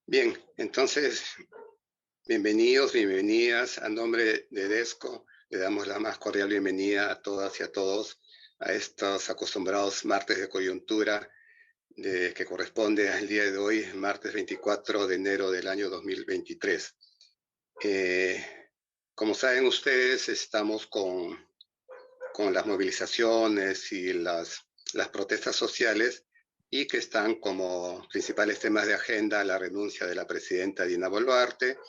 Bien, entonces, bienvenidos, bienvenidas. A nombre de DESCO, le damos la más cordial bienvenida a todas y a todos a estos acostumbrados martes de coyuntura que corresponde al día de hoy, martes 24 de enero del año 2023. Eh, Como saben ustedes, estamos con las movilizaciones y las protestas sociales y que están como principales temas de agenda la renuncia de la presidenta Dina Boluarte,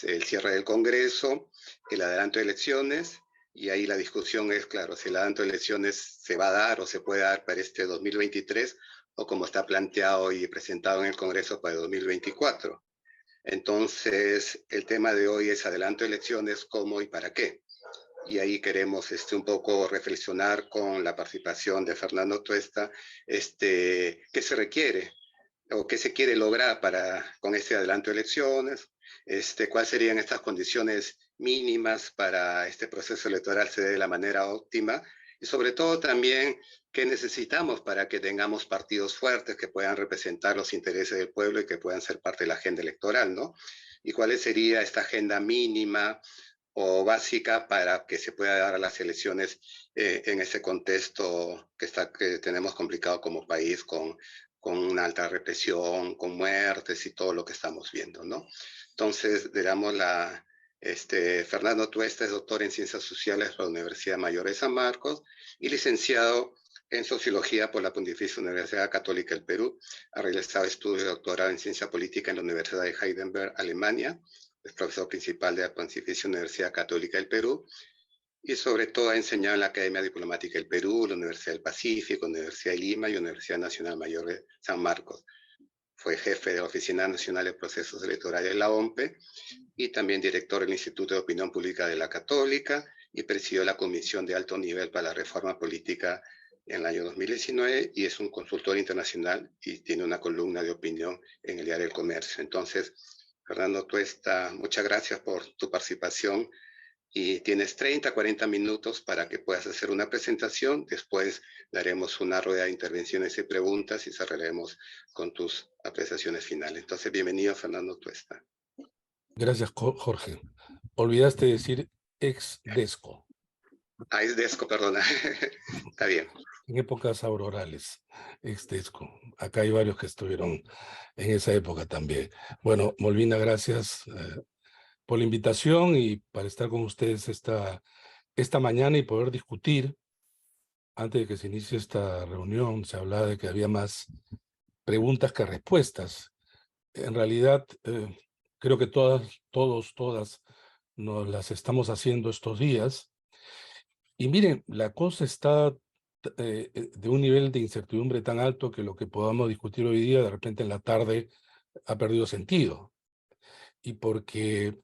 el cierre del Congreso, el adelanto de elecciones, y ahí la discusión es, claro, si el adelanto de elecciones se va a dar o se puede dar para este 2023 o como está planteado y presentado en el Congreso para el 2024. Entonces, el tema de hoy es adelanto de elecciones, cómo y para qué. Y ahí queremos un poco reflexionar con la participación de Fernando Tuesta, qué se requiere o qué se quiere lograr con este adelanto de elecciones, cuáles serían estas condiciones mínimas para este proceso electoral se dé de la manera óptima y sobre todo también qué necesitamos para que tengamos partidos fuertes que puedan representar los intereses del pueblo y que puedan ser parte de la agenda electoral, ¿no? Y cuál sería esta agenda mínima o básica para que se pueda dar a las elecciones en ese contexto que tenemos complicado como país con una alta represión, con muertes y todo lo que estamos viendo, ¿no? Entonces, digamos, Fernando Tuesta es doctor en Ciencias Sociales por la Universidad Mayor de San Marcos y licenciado en Sociología por la Pontificia Universidad Católica del Perú. Ha realizado estudios de doctorado en Ciencia Política en la Universidad de Heidelberg, Alemania. Es profesor principal de la Pontificia Universidad Católica del Perú y sobre todo ha enseñado en la Academia Diplomática del Perú, la Universidad del Pacífico, Universidad de Lima y Universidad Nacional Mayor de San Marcos. Fue jefe de la Oficina Nacional de Procesos Electorales de la OMPE y también director del Instituto de Opinión Pública de la Católica y presidió la Comisión de Alto Nivel para la Reforma Política en el año 2019 y es un consultor internacional y tiene una columna de opinión en el Diario del Comercio. Entonces, Fernando Tuesta, muchas gracias por tu participación y tienes 30, 40 minutos para que puedas hacer una presentación. Después daremos una rueda de intervenciones y preguntas y cerraremos con tus apreciaciones finales. Entonces, bienvenido, Fernando Tuesta. Gracias, Jorge. Olvidaste decir ex-desco. Ah, es Desco, perdona. Está bien. En épocas aurorales, ex-desco. Acá hay varios que estuvieron en esa época también. Bueno, Molvina, gracias por la invitación y para estar con ustedes esta mañana y poder discutir. Antes de que se inicie esta reunión, se hablaba de que había más preguntas que respuestas. En realidad, creo que todas nos las estamos haciendo estos días. Y miren, la cosa está de un nivel de incertidumbre tan alto que lo que podamos discutir hoy día, de repente en la tarde, ha perdido sentido. Y porque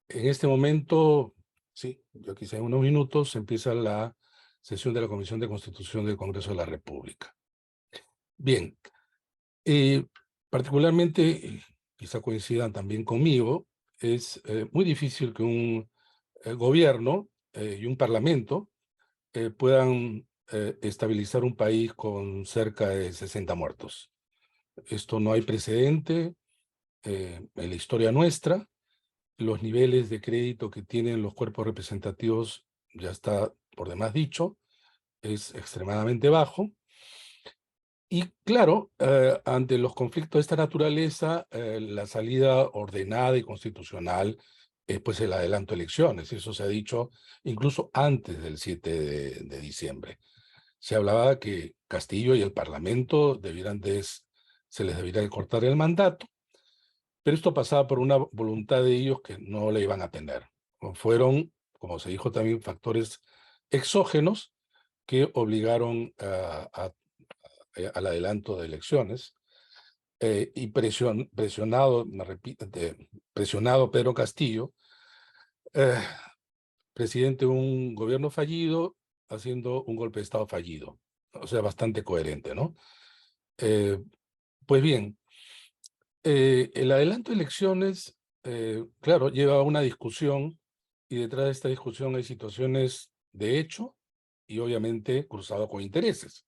en este momento, sí, yo quizá en unos minutos, empieza la sesión de la Comisión de Constitución del Congreso de la República. Bien, eh, particularmente, quizá coincidan también conmigo, es muy difícil que un gobierno y un parlamento puedan estabilizar un país con cerca de 60 muertos. Esto no hay precedente en la historia nuestra. Los niveles de crédito que tienen los cuerpos representativos, ya está por demás dicho, es extremadamente bajo. Y claro, ante los conflictos de esta naturaleza, la salida ordenada y constitucional es pues el adelanto de elecciones. Eso se ha dicho incluso antes del 7 de diciembre. Se hablaba que Castillo y el Parlamento se les debería de cortar el mandato, pero esto pasaba por una voluntad de ellos que no le iban a tener. Fueron, como se dijo también, factores exógenos que obligaron al adelanto de elecciones y presionado Pedro Castillo, eh, presidente de un gobierno fallido, haciendo un golpe de Estado fallido. O sea, bastante coherente, ¿no? Eh, pues bien, el adelanto de elecciones, claro, lleva a una discusión y detrás de esta discusión hay situaciones de hecho y obviamente cruzado con intereses.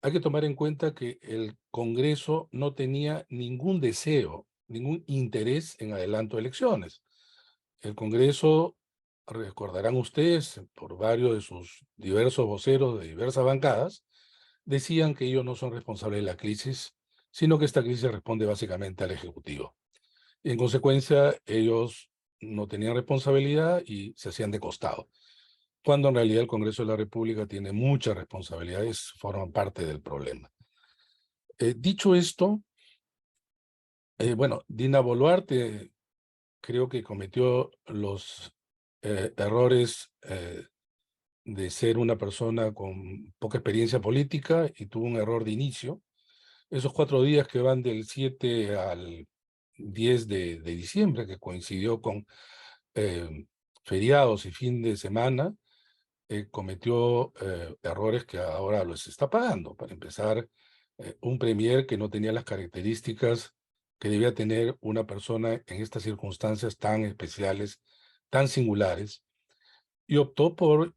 Hay que tomar en cuenta que el Congreso no tenía ningún deseo, ningún interés en adelanto de elecciones. El Congreso, recordarán ustedes, por varios de sus diversos voceros de diversas bancadas, decían que ellos no son responsables de la crisis, sino que esta crisis responde básicamente al Ejecutivo. Y en consecuencia, ellos no tenían responsabilidad y se hacían de costado, cuando en realidad el Congreso de la República tiene muchas responsabilidades, forman parte del problema. Dicho esto, bueno, Dina Boluarte creo que cometió los errores de ser una persona con poca experiencia política y tuvo un error de inicio. Esos 4 días que van del 7 al 10 de diciembre, que coincidió con eh, feriados y fin de semana, cometió errores que ahora los está pagando. Para empezar, un premier que no tenía las características que debía tener una persona en estas circunstancias tan especiales, tan singulares, y optó por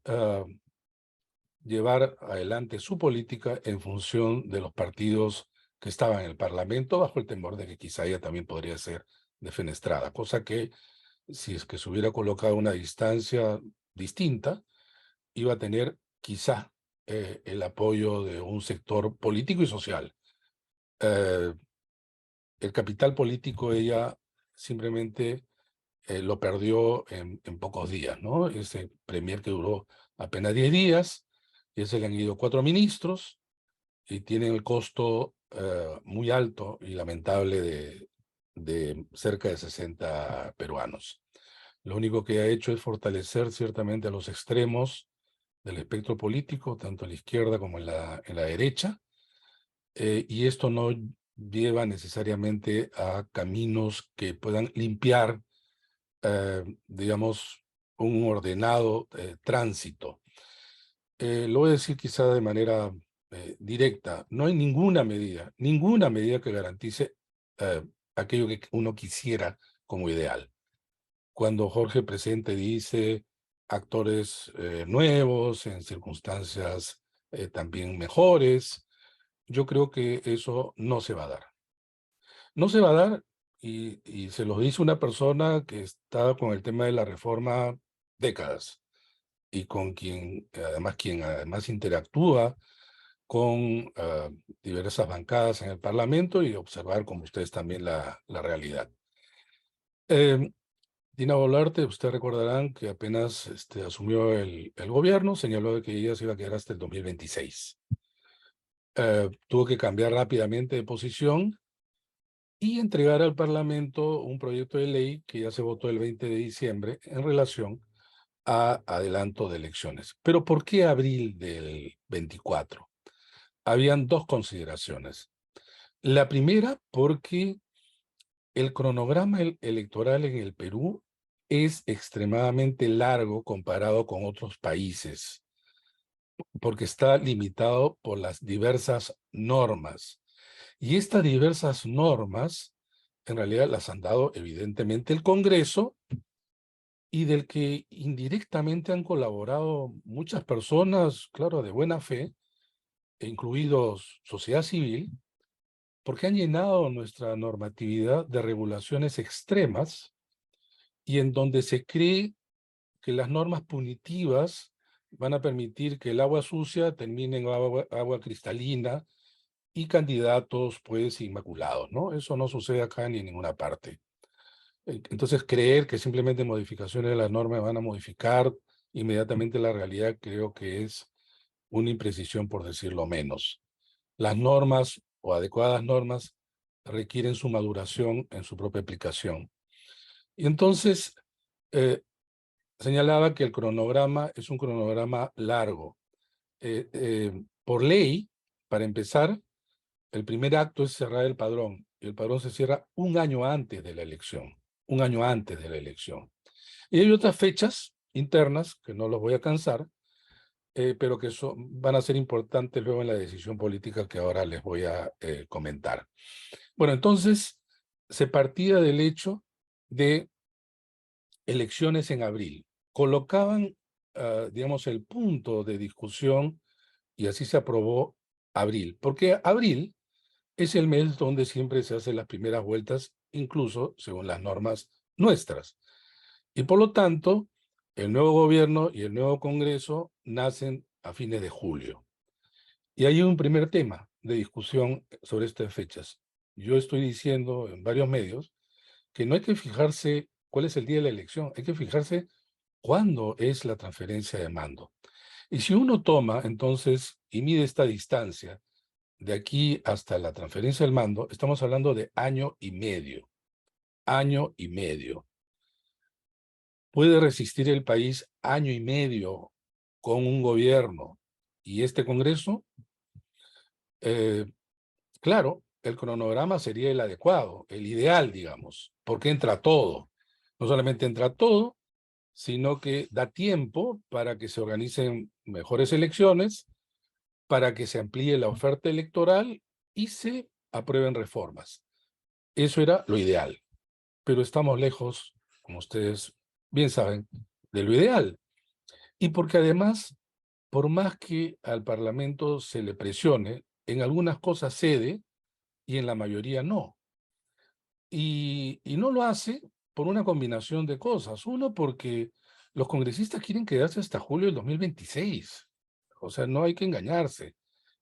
llevar adelante su política en función de los partidos que estaban en el Parlamento, bajo el temor de que quizá ella también podría ser defenestrada, cosa que, si es que se hubiera colocado a una distancia distinta, iba a tener quizá el apoyo de un sector político y social. El capital político ella simplemente lo perdió en pocos días, ¿no? Ese premier que duró apenas 10 días, y se le han ido 4 ministros, y tienen el costo muy alto y lamentable de cerca de 60 peruanos. Lo único que ha hecho es fortalecer ciertamente a los extremos del espectro político, tanto en la izquierda como en la derecha, y esto no lleva necesariamente a caminos que puedan limpiar, digamos, un ordenado tránsito. Lo voy a decir quizá de manera directa: no hay ninguna medida que garantice eh, aquello que uno quisiera como ideal. Cuando Jorge Presente dice actores nuevos, en circunstancias también mejores, yo creo que eso no se va a dar. No se va a dar, y se lo dice una persona que está con el tema de la reforma décadas, y con quien además interactúa con diversas bancadas en el Parlamento, y observar, como ustedes también, la realidad. Dina Boluarte, ustedes recordarán que apenas asumió el gobierno, señaló de que ella se iba a quedar hasta el 2026. Tuvo que cambiar rápidamente de posición y entregar al Parlamento un proyecto de ley que ya se votó el 20 de diciembre en relación a adelanto de elecciones. ¿Pero por qué abril del 24? Habían 2 consideraciones. La primera, porque el cronograma electoral en el Perú es extremadamente largo comparado con otros países, porque está limitado por las diversas normas. Y estas diversas normas, en realidad las han dado evidentemente el Congreso, y del que indirectamente han colaborado muchas personas, claro, de buena fe, incluidos sociedad civil, porque han llenado nuestra normatividad de regulaciones extremas, y en donde se cree que las normas punitivas van a permitir que el agua sucia termine en agua cristalina y candidatos pues inmaculados, ¿no? Eso no sucede acá ni en ninguna parte. Entonces, creer que simplemente modificaciones de las normas van a modificar inmediatamente la realidad, creo que es una imprecisión, por decirlo menos. Las normas, o adecuadas normas, requieren su maduración en su propia aplicación. Y entonces, señalaba que el cronograma es un cronograma largo. Por ley, para empezar, el primer acto es cerrar el padrón, y el padrón se cierra un año antes de la elección. Un año antes de la elección. Y hay otras fechas internas, que no los voy a cansar, pero que van a ser importantes luego en la decisión política que ahora les voy a comentar. Bueno, entonces, se partía del hecho de elecciones en abril. Colocaban, digamos, el punto de discusión, y así se aprobó abril, porque abril es el mes donde siempre se hacen las primeras vueltas, incluso según las normas nuestras. Y por lo tanto, el nuevo gobierno y el nuevo Congreso nacen a fines de julio. Y hay un primer tema de discusión sobre estas fechas. Yo estoy diciendo en varios medios que no hay que fijarse cuál es el día de la elección, hay que fijarse cuándo es la transferencia de mando. Y si uno toma entonces y mide esta distancia de aquí hasta la transferencia del mando, estamos hablando de año y medio. Año y medio. ¿Puede resistir el país año y medio con un gobierno y este Congreso? Claro, el cronograma sería el adecuado, el ideal, digamos, porque entra todo. No solamente entra todo, sino que da tiempo para que se organicen mejores elecciones, para que se amplíe la oferta electoral y se aprueben reformas. Eso era lo ideal, pero estamos lejos, como ustedes bien saben, de lo ideal. Y porque además, por más que al Parlamento se le presione, en algunas cosas cede y en la mayoría no. Y no lo hace por una combinación de cosas. Uno, porque los congresistas quieren quedarse hasta julio del 2026. O sea, no hay que engañarse.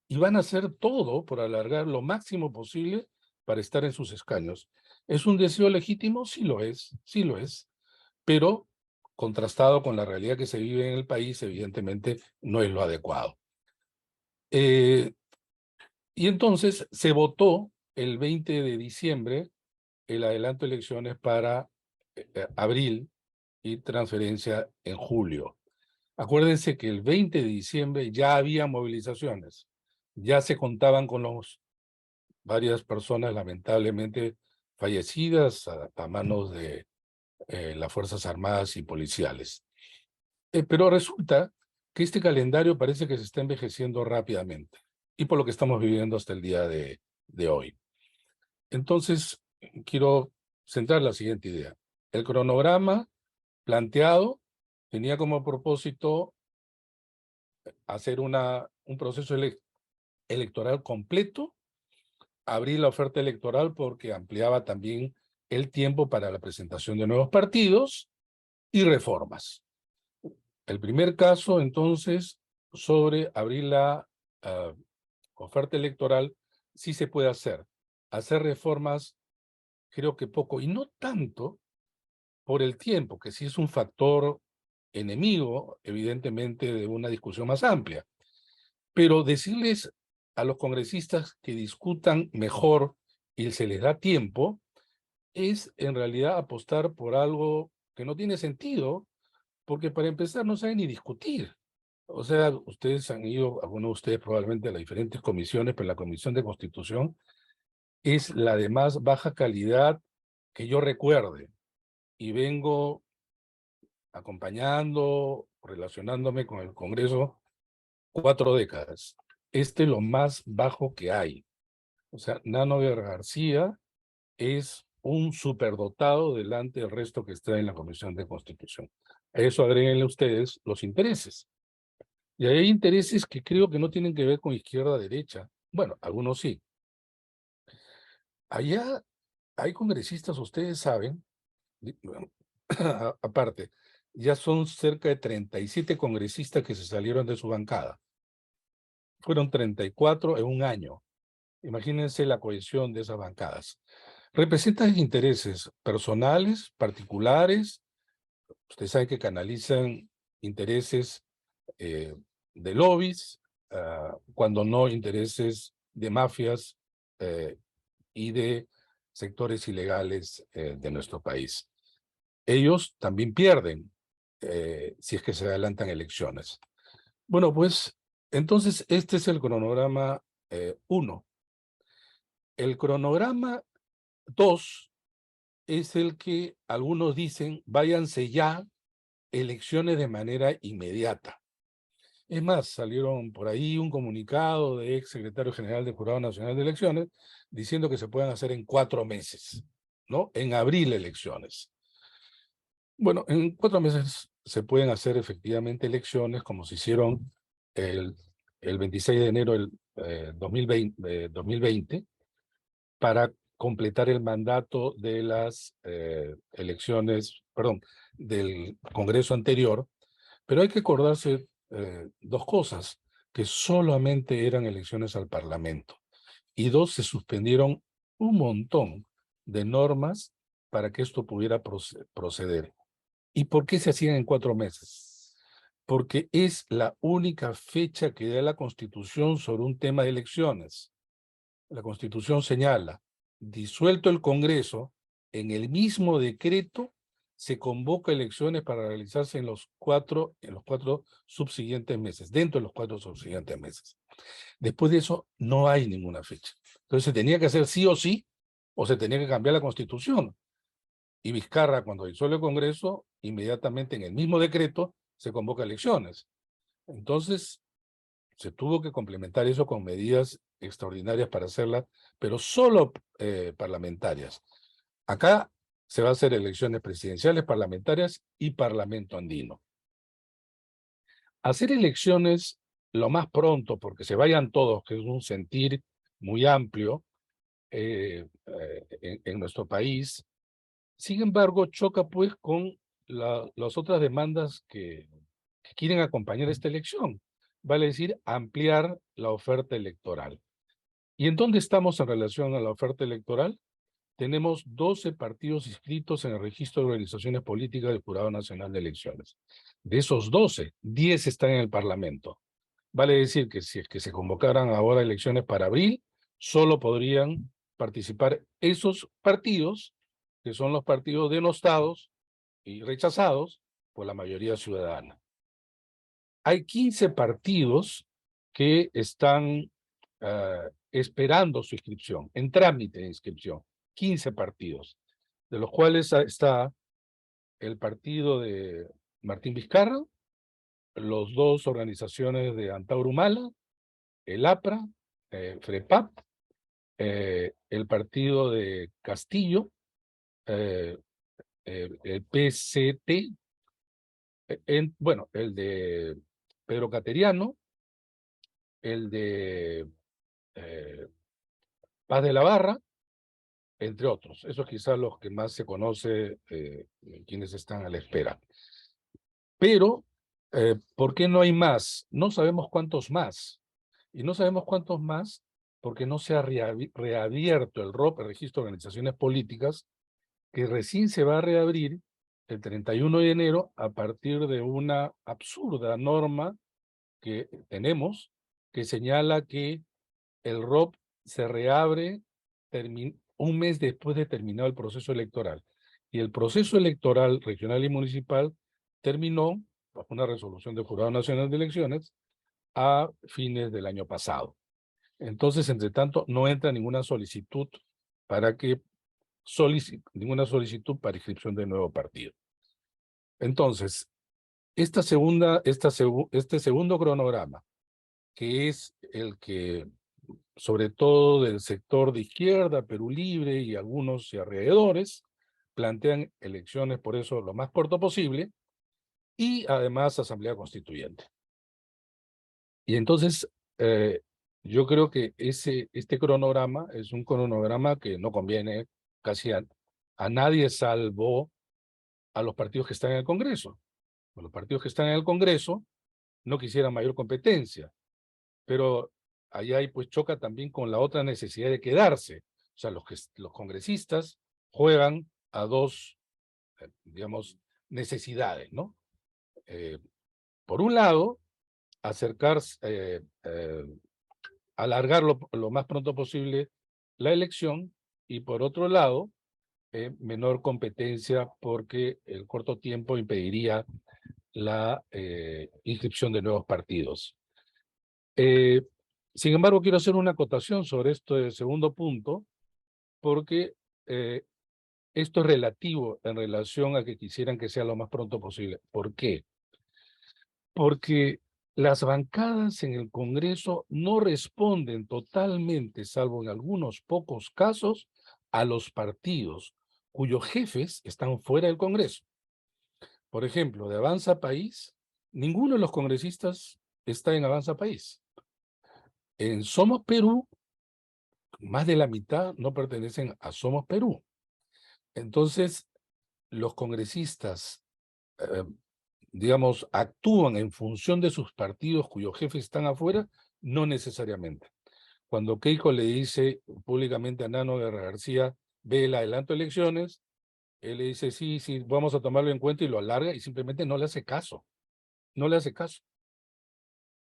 Y van a hacer todo por alargar lo máximo posible para estar en sus escaños. ¿Es un deseo legítimo? Sí lo es, pero contrastado con la realidad que se vive en el país, evidentemente no es lo adecuado. Y entonces se votó el 20 de diciembre el adelanto de elecciones para abril y transferencia en julio. Acuérdense que el 20 de diciembre ya había movilizaciones, ya se contaban con varias personas lamentablemente fallecidas a manos de las Fuerzas Armadas y policiales. Pero resulta que este calendario parece que se está envejeciendo rápidamente, y por lo que estamos viviendo hasta el día de hoy. Entonces, quiero centrar la siguiente idea. El cronograma planteado tenía como propósito hacer un proceso electoral completo, abrir la oferta electoral porque ampliaba también el tiempo para la presentación de nuevos partidos y reformas. El primer caso, entonces, sobre abrir la oferta electoral, sí se puede hacer. Hacer reformas, creo que poco, y no tanto por el tiempo, que sí es un factor enemigo, evidentemente, de una discusión más amplia. Pero decirles a los congresistas que discutan mejor y se les da tiempo, es en realidad apostar por algo que no tiene sentido, porque para empezar no saben ni discutir. O sea, ustedes han ido, algunos de ustedes probablemente a las diferentes comisiones, pero la Comisión de Constitución es la de más baja calidad que yo recuerde. Y vengo acompañando, relacionándome con el Congreso 4 décadas. Este es lo más bajo que hay. O sea, Nanover García es un superdotado delante del resto que está en la Comisión de Constitución. A eso agréguenle ustedes los intereses. Y hay intereses que creo que no tienen que ver con izquierda-derecha. Bueno, algunos sí. Allá hay congresistas, ustedes saben, bueno, aparte, ya son cerca de 37 congresistas que se salieron de su bancada. Fueron 34 en un año. Imagínense la cohesión de esas bancadas. Representan intereses personales, particulares. Ustedes saben que canalizan intereses de lobbies, cuando no intereses de mafias y de sectores ilegales de nuestro país. Ellos también pierden si es que se adelantan elecciones. Bueno, pues entonces este es el cronograma 1. El cronograma 2 es el que algunos dicen, váyanse ya, elecciones de manera inmediata. Es más, salieron por ahí un comunicado de ex secretario general del Jurado Nacional de Elecciones diciendo que se pueden hacer en 4 meses, ¿no? En abril elecciones. Bueno, en 4 meses se pueden hacer efectivamente elecciones como se hicieron el el 26 de enero del 2020 para completar el mandato de las elecciones, perdón, del Congreso anterior, pero hay que acordarse dos cosas, que solamente eran elecciones al Parlamento, y dos, se suspendieron un montón de normas para que esto pudiera proceder. ¿Y por qué se hacían en 4 meses? Porque es la única fecha que da la Constitución sobre un tema de elecciones. La Constitución señala, disuelto el Congreso, en el mismo decreto se convoca elecciones para realizarse en los cuatro subsiguientes meses, dentro de los 4 subsiguientes meses. Después de eso, no hay ninguna fecha. Entonces se tenía que hacer sí o sí, o se tenía que cambiar la Constitución. Y Vizcarra, cuando disuelve el Congreso, inmediatamente en el mismo decreto se convoca elecciones. Entonces, se tuvo que complementar eso con medidas extraordinarias para hacerlas, pero solo parlamentarias. Acá se va a hacer elecciones presidenciales, parlamentarias y parlamento andino. Hacer elecciones lo más pronto, porque vayan todos, que es un sentir muy amplio en nuestro país. Sin embargo, choca pues con las otras demandas que quieren acompañar esta elección, vale decir, ampliar la oferta electoral. ¿Y en dónde estamos en relación a la oferta electoral? Tenemos 12 partidos inscritos en el registro de organizaciones políticas del Jurado Nacional de Elecciones. De esos 12, 10 están en el Parlamento. Vale decir que si es que se convocaran ahora elecciones para abril, solo podrían participar esos partidos, que son los partidos denostados y rechazados por la mayoría ciudadana. Hay 15 partidos que están esperando su inscripción, en trámite de inscripción, 15 partidos, de los cuales está el partido de Martín Vizcarra, los 2 organizaciones de Antauro Humala, el APRA, FREPAP, el partido de Castillo, el PCT, bueno, el de Pedro Cateriano, el de Paz de la Barra, entre otros. Esos quizás los que más se conoce, quienes están a la espera. Pero, ¿por qué no hay más? No sabemos cuántos más. Y no sabemos cuántos más porque no se ha reabierto el ROP, el Registro de Organizaciones Políticas, que recién se va a reabrir el 31 de enero a partir de una absurda norma que tenemos que señala que el ROP se reabre un mes después de terminado el proceso electoral. Y el proceso electoral regional y municipal terminó, bajo una resolución del Jurado Nacional de Elecciones, a fines del año pasado. Entonces, entre tanto, no entra ninguna solicitud para inscripción de nuevo partido. Entonces, este segundo cronograma, que es el que, sobre todo del sector de izquierda, Perú Libre y algunos y alrededores, plantean elecciones por eso lo más corto posible, y además Asamblea Constituyente. Y entonces, yo creo que este cronograma es un cronograma que no conviene casi a nadie, salvo a los partidos que están en el Congreso. Los partidos que están en el Congreso no quisieran mayor competencia, pero ahí pues choca también con la otra necesidad de quedarse. O sea, los congresistas juegan a dos, digamos, necesidades, ¿no? Por un lado, acercarse, alargar lo más pronto posible la elección, y por otro lado, menor competencia porque el corto tiempo impediría la inscripción de nuevos partidos. Sin embargo, quiero hacer una acotación sobre este segundo punto, porque esto es relativo en relación a que quisieran que sea lo más pronto posible. ¿Por qué? Porque las bancadas en el Congreso no responden totalmente, salvo en algunos pocos casos, a los partidos cuyos jefes están fuera del Congreso. Por ejemplo, de Avanza País, ninguno de los congresistas está en Avanza País. En Somos Perú, más de la mitad no pertenecen a Somos Perú. Entonces, los congresistas, digamos, actúan en función de sus partidos cuyos jefes están afuera, no necesariamente. Cuando Keiko le dice públicamente a Nano Guerra García, ve el adelanto de elecciones, él le dice, sí, sí, vamos a tomarlo en cuenta y lo alarga y simplemente no le hace caso. No le hace caso.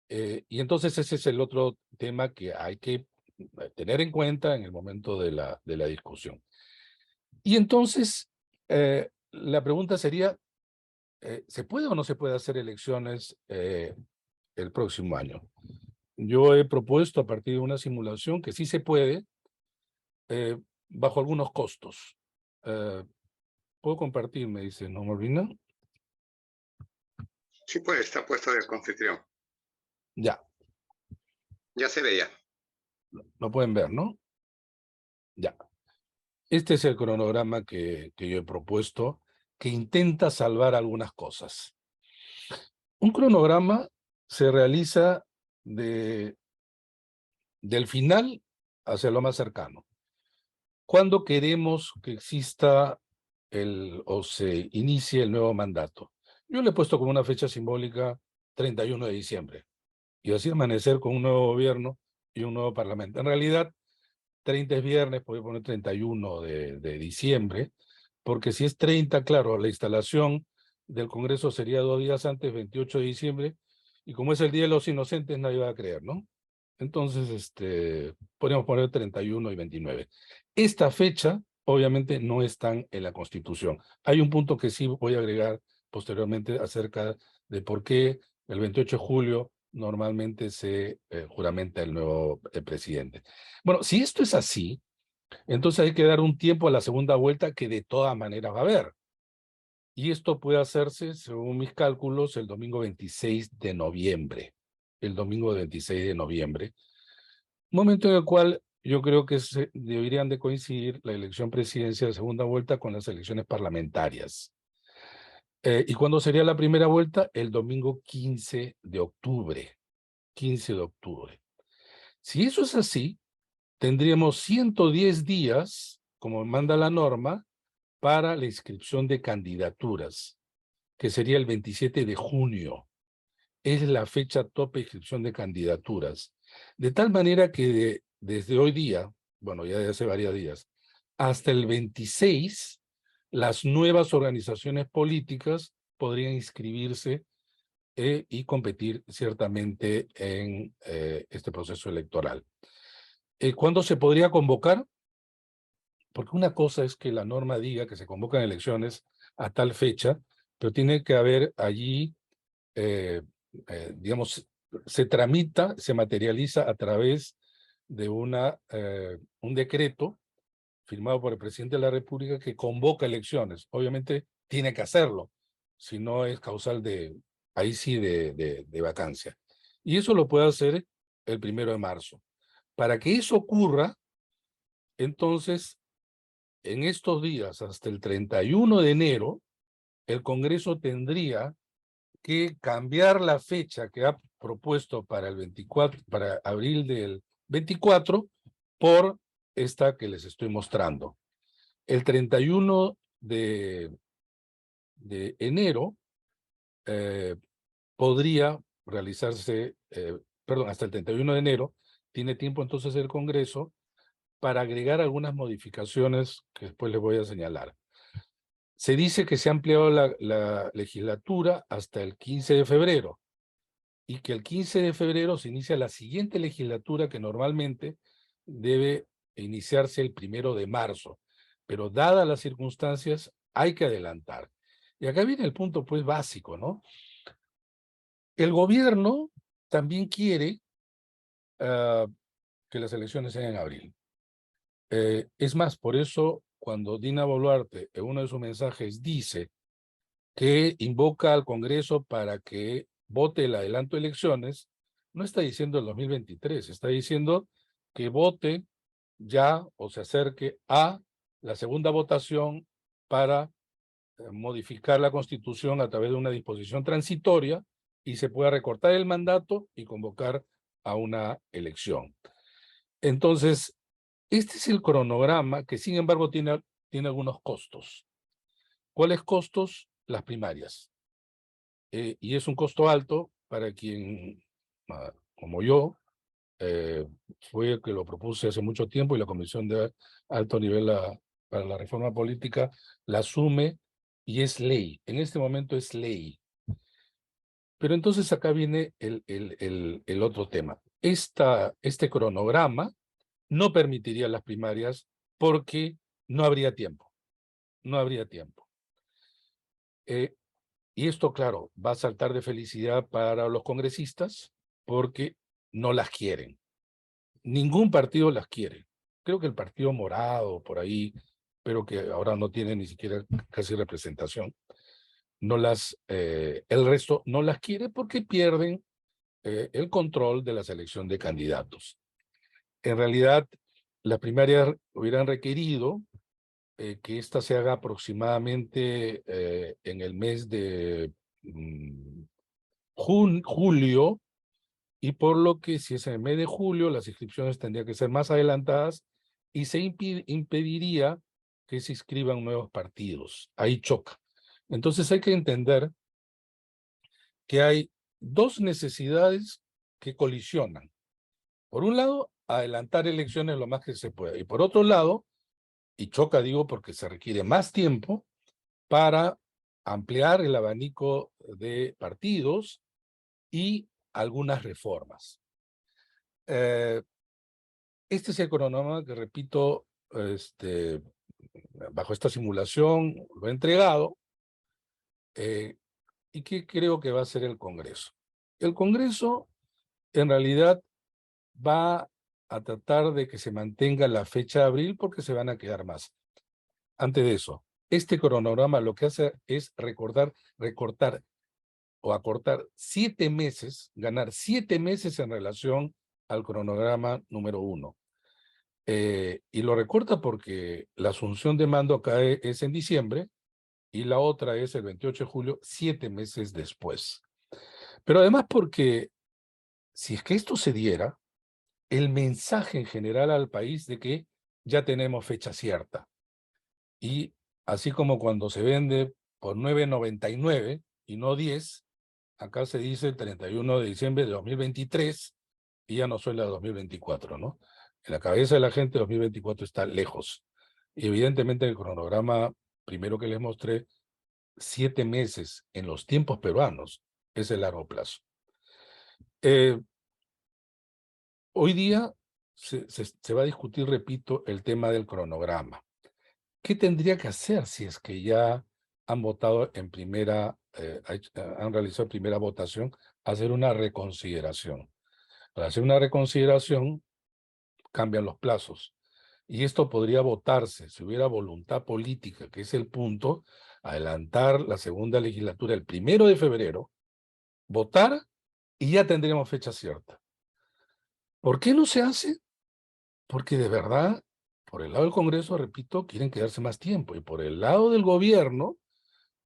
Y entonces ese es el otro tema que hay que tener en cuenta en el momento de la discusión. Y entonces, la pregunta sería, ¿se puede o no se puede hacer elecciones el próximo año? Yo he propuesto a partir de una simulación que sí se puede, bajo algunos costos. ¿Puedo compartir? Me dice, ¿no, Malvina? Sí, pues está puesto de anfitrión. Ya. Ya se veía. Lo pueden ver, ¿no? Ya. Este es el cronograma que yo he propuesto, que intenta salvar algunas cosas. Un cronograma se realiza del final hacia lo más cercano. ¿Cuándo queremos que exista o se inicie el nuevo mandato? Yo le he puesto como una fecha simbólica 31 de diciembre, y así amanecer con un nuevo gobierno y un nuevo parlamento. En realidad, 30 es viernes, puede poner 31 de diciembre, porque si es 30, claro, la instalación del Congreso sería 2 días antes, 28 de diciembre, y como es el Día de los Inocentes, nadie va a creer, ¿no? Entonces, podríamos poner 31 y 29. Esta fecha, obviamente, no están en la Constitución. Hay un punto que sí voy a agregar posteriormente acerca de por qué el 28 de julio normalmente se juramenta el nuevo presidente. Bueno, si esto es así, entonces hay que dar un tiempo a la segunda vuelta que de todas maneras va a haber. Y esto puede hacerse, según mis cálculos, el domingo 26 de noviembre. El domingo 26 de noviembre. Momento en el cual yo creo que deberían de coincidir la elección presidencial de segunda vuelta con las elecciones parlamentarias. ¿Y cuándo sería la primera vuelta? El domingo 15 de octubre. 15 de octubre. Si eso es así, tendríamos 110 días, como manda la norma, para la inscripción de candidaturas, que sería el 27 de junio. Es la fecha tope de inscripción de candidaturas. De tal manera que desde hoy día, bueno, ya de hace varios días, hasta el 26, las nuevas organizaciones políticas podrían inscribirse y competir ciertamente en este proceso electoral. ¿Cuándo se podría convocar? Porque una cosa es que la norma diga que se convocan elecciones a tal fecha, pero tiene que haber allí, digamos, se tramita, se materializa a través de un decreto firmado por el presidente de la República que convoca elecciones. Obviamente tiene que hacerlo, si no es causal ahí sí, de vacancia. Y eso lo puede hacer el 1 de marzo. Para que eso ocurra, entonces, en estos días, hasta el 31 de enero, el Congreso tendría que cambiar la fecha que ha propuesto para el 24, para abril del 24, por esta que les estoy mostrando. El 31 de enero podría realizarse, perdón, hasta el 31 de enero, tiene tiempo entonces el Congreso para agregar algunas modificaciones que después les voy a señalar. Se dice que se ha ampliado la legislatura hasta el 15 de febrero y que el 15 de febrero se inicia la siguiente legislatura que normalmente debe iniciarse el 1 de marzo. Pero dadas las circunstancias, hay que adelantar. Y acá viene el punto pues básico, ¿no? El gobierno también quiere que las elecciones sean en abril. Es más, por eso cuando Dina Boluarte en uno de sus mensajes dice que invoca al Congreso para que vote el adelanto de elecciones, no está diciendo el 2023, está diciendo que vote ya o se acerque a la segunda votación para modificar la Constitución a través de una disposición transitoria y se pueda recortar el mandato y convocar a una elección. Entonces, este es el cronograma que, sin embargo, tiene algunos costos. ¿Cuáles costos? Las primarias. Y es un costo alto para quien, como yo, fue el que lo propuse hace mucho tiempo y la Comisión de Alto Nivel para la Reforma Política la asume y es ley. En este momento es ley. Pero entonces acá viene el otro tema. Este cronograma no permitiría las primarias porque no habría tiempo. No habría tiempo. Y esto, claro, va a saltar de felicidad para los congresistas porque no las quieren. Ningún partido las quiere. Creo que el Partido Morado, por ahí, pero que ahora no tiene ni siquiera casi representación, el resto no las quiere porque pierden el control de la selección de candidatos. En realidad, las primarias hubieran requerido que esta se haga aproximadamente en el mes de julio, y por lo que si es en el mes de julio, las inscripciones tendrían que ser más adelantadas y se impediría que se inscriban nuevos partidos. Ahí choca. Entonces hay que entender que hay dos necesidades que colisionan. Por un lado, adelantar elecciones lo más que se pueda. Y por otro lado, y choca digo porque se requiere más tiempo para ampliar el abanico de partidos y algunas reformas. Este es el cronograma que, repito, bajo esta simulación lo he entregado y que creo que va a ser el Congreso. El Congreso, en realidad, va a tratar de que se mantenga la fecha de abril porque se van a quedar más. Antes de eso, este cronograma lo que hace es recortar o acortar 7 meses, ganar 7 meses en relación al cronograma número 1. Y lo recorta porque la asunción de mando cae es en diciembre y la otra es el 28 de julio, 7 meses después. Pero además porque si es que esto se diera, el mensaje en general al país de que ya tenemos fecha cierta. Y así como cuando se vende por $9.99 y no 10, acá se dice el 31 de diciembre de 2023 y ya no suena 2024, ¿no? En la cabeza de la gente 2024 está lejos. Y evidentemente el cronograma, primero que les mostré, 7 meses en los tiempos peruanos es el largo plazo. Hoy día se va a discutir, repito, el tema del cronograma. ¿Qué tendría que hacer si es que ya han votado en han realizado primera votación? Hacer una reconsideración. Para hacer una reconsideración, cambian los plazos. Y esto podría votarse, si hubiera voluntad política, que es el punto, adelantar la segunda legislatura el 1 de febrero, votar y ya tendríamos fecha cierta. ¿Por qué no se hace? Porque de verdad, por el lado del Congreso, repito, quieren quedarse más tiempo. Y por el lado del gobierno,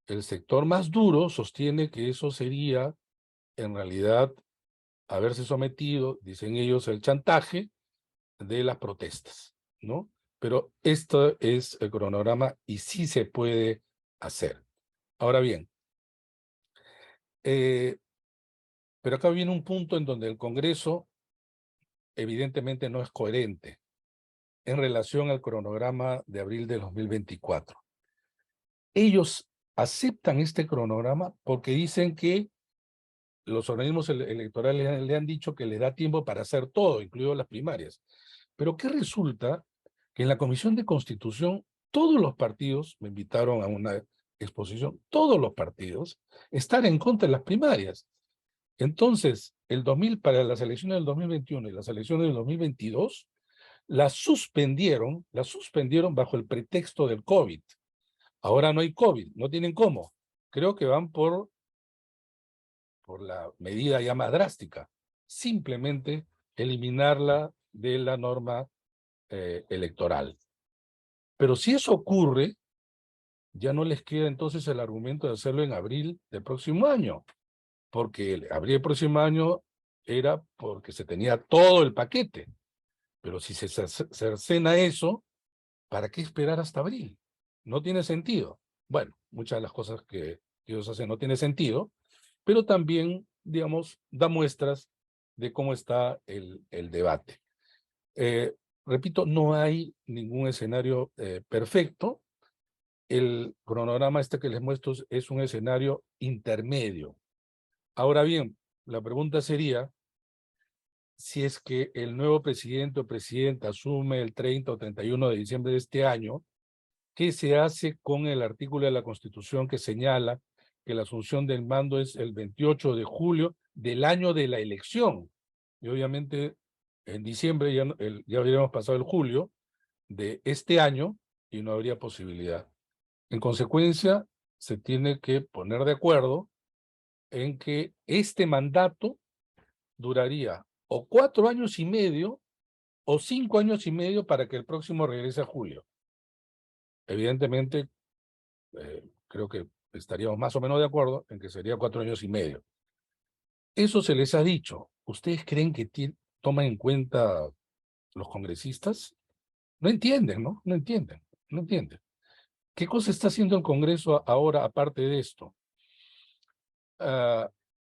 el sector más duro sostiene que eso sería, en realidad, haberse sometido, dicen ellos, el chantaje de las protestas, ¿no? Pero esto es el cronograma y sí se puede hacer. Ahora bien, pero acá viene un punto en donde el Congreso evidentemente no es coherente en relación al cronograma de abril de 2024. Ellos aceptan este cronograma porque dicen que los organismos electorales le han dicho que le da tiempo para hacer todo, incluido las primarias. Pero ¿qué resulta? Que en la Comisión de Constitución todos los partidos, me invitaron a una exposición, todos los partidos están en contra de las primarias. Entonces, para las elecciones del 2021 y las elecciones del 2022, las suspendieron bajo el pretexto del COVID. Ahora no hay COVID, no tienen cómo. Creo que van por la medida ya más drástica, simplemente eliminarla de la norma electoral. Pero si eso ocurre, ya no les queda entonces el argumento de hacerlo en abril del próximo año, porque abril del próximo año era porque se tenía todo el paquete. Pero si se cercena eso, ¿para qué esperar hasta abril? No tiene sentido. Bueno, muchas de las cosas que ellos hacen no tiene sentido, pero también, digamos, da muestras de cómo está el debate. Repito, no hay ningún escenario perfecto. El cronograma este que les muestro es un escenario intermedio. Ahora bien, la pregunta sería, si es que el nuevo presidente o presidenta asume el 30 o 31 de diciembre de este año, ¿qué se hace con el artículo de la Constitución que señala que la asunción del mando es el 28 de julio del año de la elección? Y obviamente en diciembre ya habríamos pasado el julio de este año y no habría posibilidad. En consecuencia, se tiene que poner de acuerdo en que este mandato duraría o 4 años y medio o 5 años y medio para que el próximo regrese a julio. Evidentemente, creo que estaríamos más o menos de acuerdo en que sería 4 años y medio. Eso se les ha dicho. ¿Ustedes creen que toman en cuenta los congresistas? No entienden, ¿no? No entienden, no entienden. ¿Qué cosa está haciendo el Congreso ahora aparte de esto?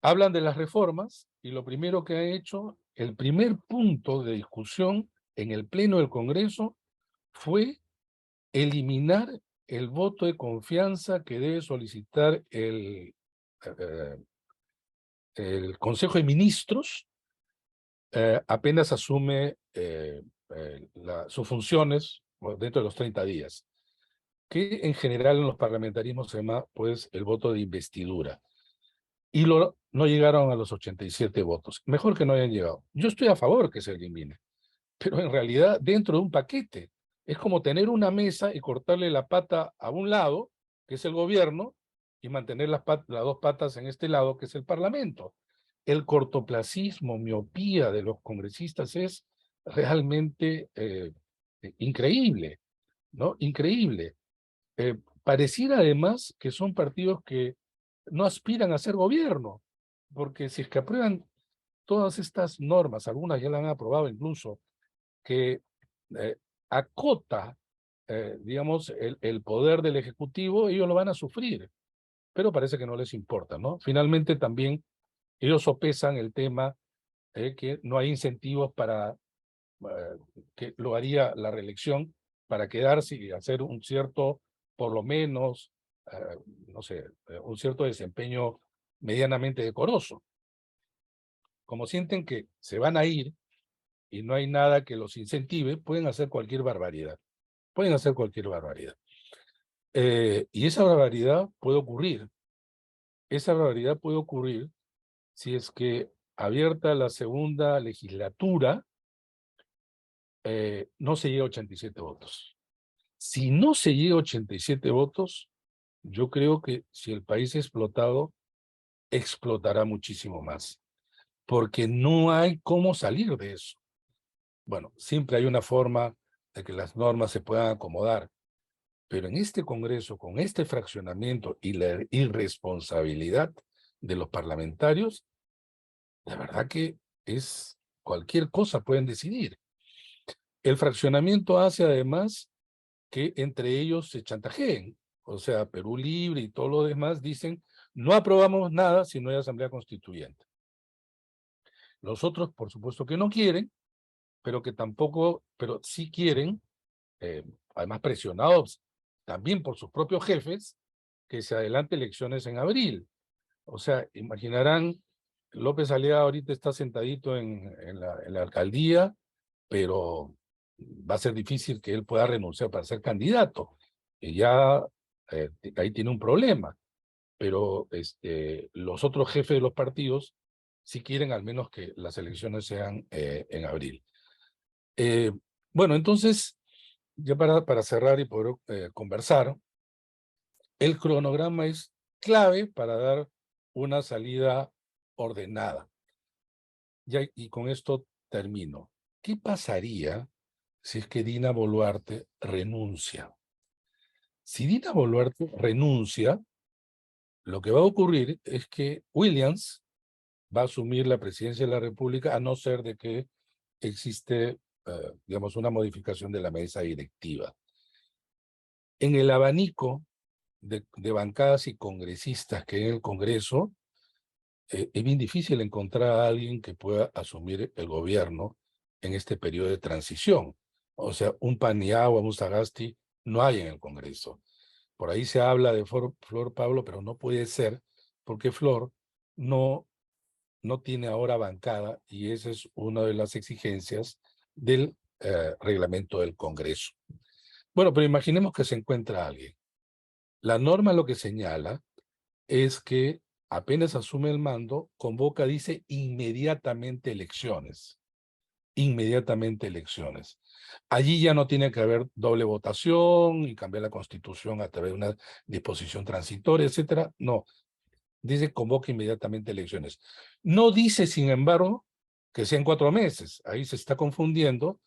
Hablan de las reformas y lo primero que ha hecho, el primer punto de discusión en el Pleno del Congreso fue eliminar el voto de confianza que debe solicitar el Consejo de Ministros apenas asume sus funciones dentro de los 30 días, que en general en los parlamentarismos se llama pues el voto de investidura. Y no llegaron a los 87 votos. Mejor que no hayan llegado. Yo estoy a favor que se elimine, pero en realidad dentro de un paquete. Es como tener una mesa y cortarle la pata a un lado, que es el gobierno, y mantener las dos patas en este lado, que es el Parlamento. El cortoplacismo, miopía de los congresistas es realmente increíble, ¿no? Increíble. Pareciera además que son partidos que no aspiran a ser gobierno, porque si es que aprueban todas estas normas, algunas ya las han aprobado incluso, que acota, digamos, el poder del Ejecutivo, ellos lo van a sufrir, pero parece que no les importa, ¿no? Finalmente también ellos sopesan el tema que no hay incentivos para que lo haría la reelección para quedarse y hacer un cierto, por lo menos, no sé, un cierto desempeño medianamente decoroso. Como sienten que se van a ir y no hay nada que los incentive, pueden hacer cualquier barbaridad. Pueden hacer cualquier barbaridad. Y esa barbaridad puede ocurrir. Esa barbaridad puede ocurrir si es que abierta la segunda legislatura, no se llega a 87 votos. Si no se llega a 87 votos, yo creo que si el país es explotado, explotará muchísimo más, porque no hay cómo salir de eso. Bueno, siempre hay una forma de que las normas se puedan acomodar, pero en este Congreso, con este fraccionamiento y la irresponsabilidad de los parlamentarios, la verdad que es cualquier cosa pueden decidir. El fraccionamiento hace además que entre ellos se chantajeen. O sea, Perú Libre y todo lo demás dicen, no aprobamos nada si no hay asamblea constituyente. Los otros, por supuesto que no quieren, pero que tampoco, pero sí quieren, además presionados también por sus propios jefes, que se adelante elecciones en abril. O sea, imaginarán, López Aliaga ahorita está sentadito en la alcaldía, pero va a ser difícil que él pueda renunciar para ser candidato. Y ya ahí tiene un problema. Pero los otros jefes de los partidos sí quieren al menos que las elecciones sean en abril. Bueno, entonces, ya para cerrar y poder conversar, el cronograma es clave para dar una salida ordenada. Y con esto termino. ¿Qué pasaría si es que Dina Boluarte renuncia? Si Dina Boluarte renuncia, lo que va a ocurrir es que Williams va a asumir la presidencia de la República, a no ser de que existe, digamos, una modificación de la mesa directiva. En el abanico de bancadas y congresistas que hay en el Congreso, es bien difícil encontrar a alguien que pueda asumir el gobierno en este periodo de transición. O sea, un Paniagua, un Sagasti, no hay en el Congreso. Por ahí se habla de Flor Pablo, pero no puede ser, porque Flor no tiene ahora bancada, y esa es una de las exigencias del reglamento del Congreso. Bueno, pero imaginemos que se encuentra alguien. La norma lo que señala es que apenas asume el mando, convoca, dice, inmediatamente elecciones. Inmediatamente elecciones. Allí ya no tiene que haber doble votación y cambiar la Constitución a través de una disposición transitoria, etcétera. No, dice convoca inmediatamente elecciones. No dice, sin embargo, que sean 4 meses. Ahí se está confundiendo,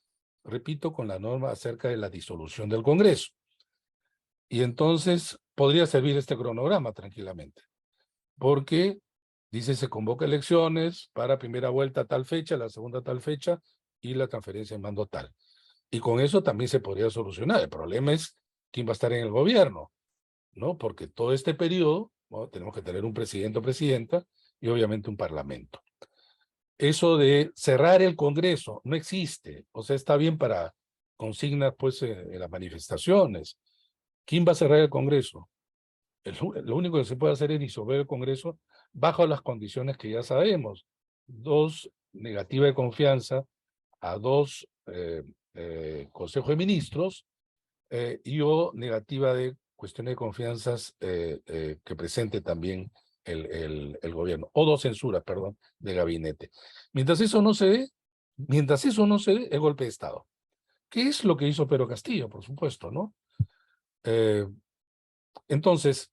repito, con la norma acerca de la disolución del Congreso. Y entonces podría servir este cronograma tranquilamente, porque dice se convoca elecciones para primera vuelta a tal fecha, la segunda a tal fecha, y la transferencia de mando tal. Y con eso también se podría solucionar. El problema es quién va a estar en el gobierno, ¿no? Porque todo este periodo, ¿no?, tenemos que tener un presidente o presidenta y obviamente un parlamento. Eso de cerrar el Congreso no existe. O sea, está bien para consignas, pues, en las manifestaciones. ¿Quién va a cerrar el Congreso? Lo único que se puede hacer es disolver el Congreso bajo las condiciones que ya sabemos. 2, negativa de confianza a 2 consejos de ministros, y o negativa de cuestiones de confianzas que presente también el gobierno, o 2 censuras, perdón, de gabinete. Mientras eso no se dé, es golpe de Estado. ¿Qué es lo que hizo Pedro Castillo, por supuesto, no? Entonces,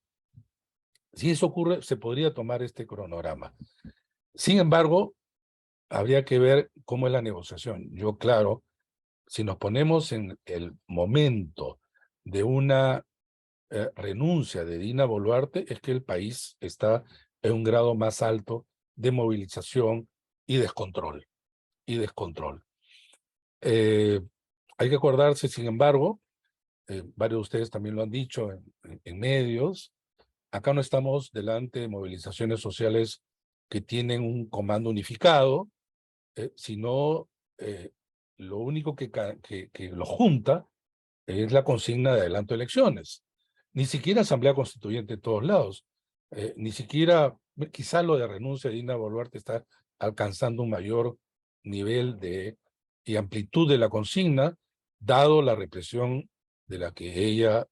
si eso ocurre, se podría tomar este cronograma. Sin embargo, habría que ver cómo es la negociación. Yo, claro, si nos ponemos en el momento de una renuncia de Dina Boluarte, es que el país está en un grado más alto de movilización y descontrol. Hay que acordarse, sin embargo, varios de ustedes también lo han dicho en medios, acá no estamos delante de movilizaciones sociales que tienen un comando unificado, sino lo único que lo junta es la consigna de adelanto de elecciones. Ni siquiera asamblea constituyente en todos lados. Ni siquiera, quizá lo de renuncia de Dina Boluarte está alcanzando un mayor nivel y amplitud de la consigna, dado la represión de la que ella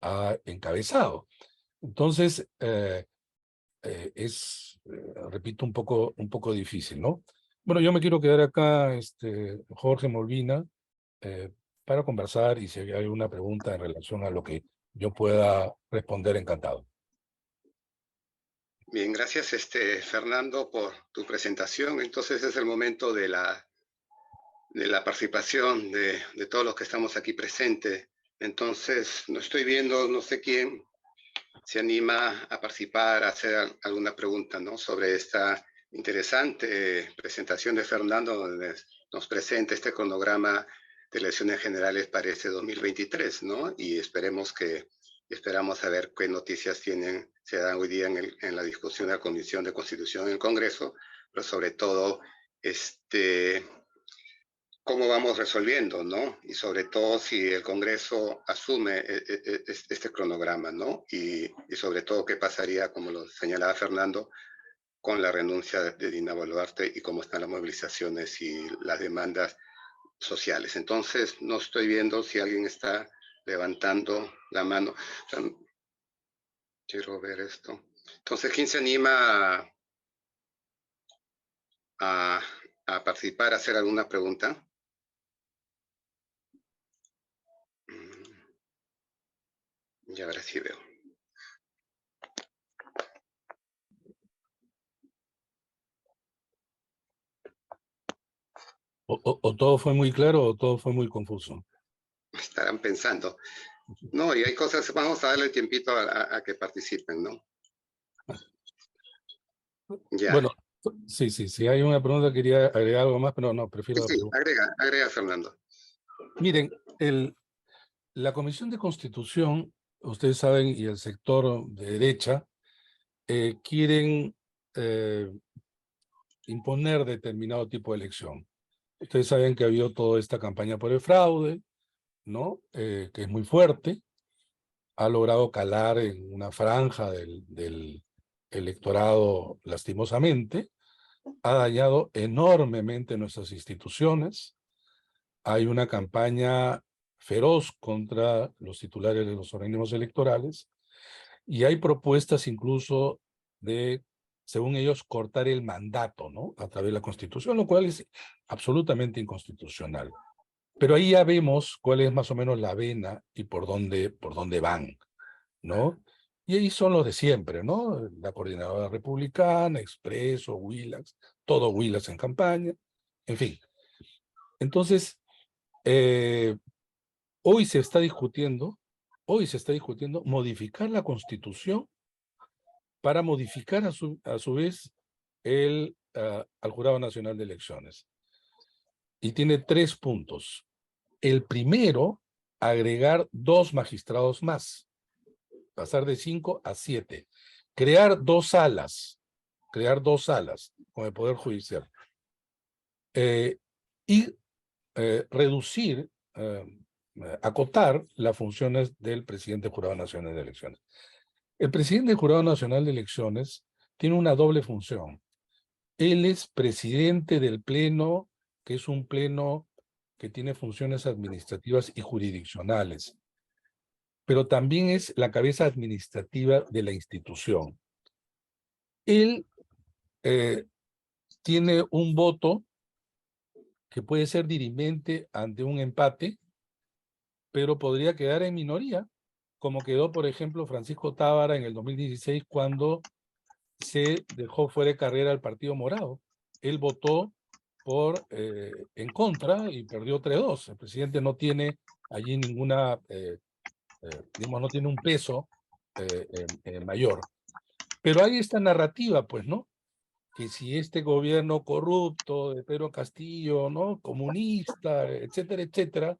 ha encabezado. Entonces, repito, un poco difícil, ¿no? Bueno, yo me quiero quedar acá, Jorge Molina, para conversar, y si hay alguna pregunta en relación a lo que yo pueda responder, encantado. Bien, gracias Fernando por tu presentación. Entonces es el momento de la participación de todos los que estamos aquí presentes. Entonces, no estoy viendo, no sé quién se anima a participar, a hacer alguna pregunta, ¿no?, sobre esta interesante presentación de Fernando, donde nos presenta este cronograma de elecciones generales para este 2023, ¿no? Y esperamos a ver qué noticias se dan hoy día en la discusión de la Comisión de Constitución en el Congreso, pero sobre todo, cómo vamos resolviendo, ¿no? Y sobre todo si el Congreso asume este cronograma, ¿no? Y sobre todo qué pasaría, como lo señalaba Fernando, con la renuncia de Dina Boluarte y cómo están las movilizaciones y las demandas sociales. Entonces, no estoy viendo si alguien está levantando la mano. O sea, quiero ver esto. Entonces, ¿quién se anima a participar, a hacer alguna pregunta? Y ahora sí veo. O todo fue muy claro o todo fue muy confuso. Estarán pensando. No, y hay cosas, vamos a darle tiempito a que participen, ¿no? Ya. Bueno, sí, hay una pregunta, quería agregar algo más, pero no, Sí, prefiero la sí, pregunta. agrega, Fernando. Miren, la Comisión de Constitución, ustedes saben, y el sector de derecha, quieren imponer determinado tipo de elección. Ustedes saben que ha habido toda esta campaña por el fraude, ¿no? Que es muy fuerte, ha logrado calar en una franja del electorado lastimosamente, ha dañado enormemente nuestras instituciones, hay una campaña feroz contra los titulares de los organismos electorales y hay propuestas incluso de, según ellos, cortar el mandato, ¿no? A través de la Constitución, lo cual es absolutamente inconstitucional. Pero ahí ya vemos cuál es más o menos la vena y por dónde van, ¿no? Y ahí son los de siempre, ¿no? La Coordinadora Republicana, Expreso, Willax, todo Willax en campaña, en fin. Entonces, eh, hoy se está discutiendo modificar la Constitución para modificar a su vez al Jurado Nacional de Elecciones. Y tiene 3 puntos. El primero, agregar 2 magistrados más, pasar de 5 a 7. Crear dos salas con el Poder Judicial. Eh, y reducir, acotar las funciones del presidente del Jurado Nacional de Elecciones. El presidente del Jurado Nacional de Elecciones tiene una doble función. Él es presidente del Pleno, que es un pleno que tiene funciones administrativas y jurisdiccionales, pero también es la cabeza administrativa de la institución. Él eh, tiene un voto que puede ser dirimente ante un empate, pero podría quedar en minoría, como quedó, por ejemplo, Francisco Tábara en el 2016 cuando se dejó fuera de carrera al Partido Morado. Él votó en contra y perdió 3-2. El presidente no tiene allí ninguna, digamos, no tiene un peso mayor. Pero hay esta narrativa, pues, ¿no? Que si este gobierno corrupto de Pedro Castillo, ¿no? Comunista, etcétera, etcétera,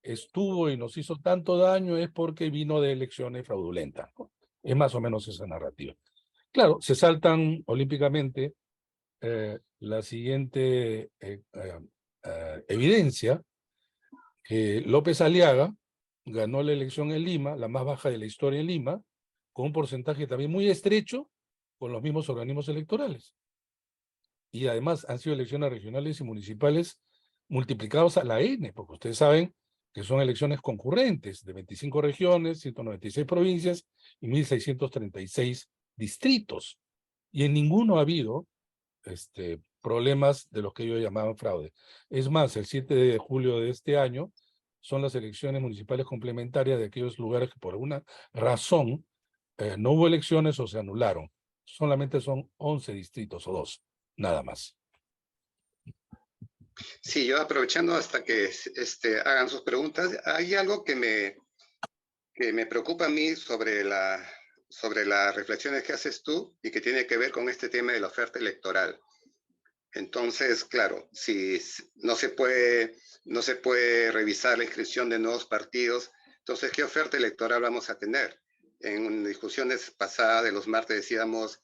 estuvo y nos hizo tanto daño es porque vino de elecciones fraudulentas, ¿no? Es más o menos esa narrativa. Claro, se saltan olímpicamente la siguiente evidencia, que López Aliaga ganó la elección en Lima, la más baja de la historia en Lima, con un porcentaje también muy estrecho con los mismos organismos electorales. Y además han sido elecciones regionales y municipales multiplicados a la N, porque ustedes saben que son elecciones concurrentes de 25 regiones, 196 provincias y 1.636 distritos. Y en ninguno ha habido problemas de los que ellos llamaban fraude. Es más, el 7 de julio de este año son las elecciones municipales complementarias de aquellos lugares que por alguna razón no hubo elecciones o se anularon. Solamente son 11 distritos o 2, nada más. Sí, yo aprovechando hasta que hagan sus preguntas, hay algo que me preocupa a mí sobre las reflexiones que haces tú y que tiene que ver con este tema de la oferta electoral. Entonces, claro, si no se puede revisar la inscripción de nuevos partidos, entonces, ¿qué oferta electoral vamos a tener? En discusiones pasadas de los martes decíamos,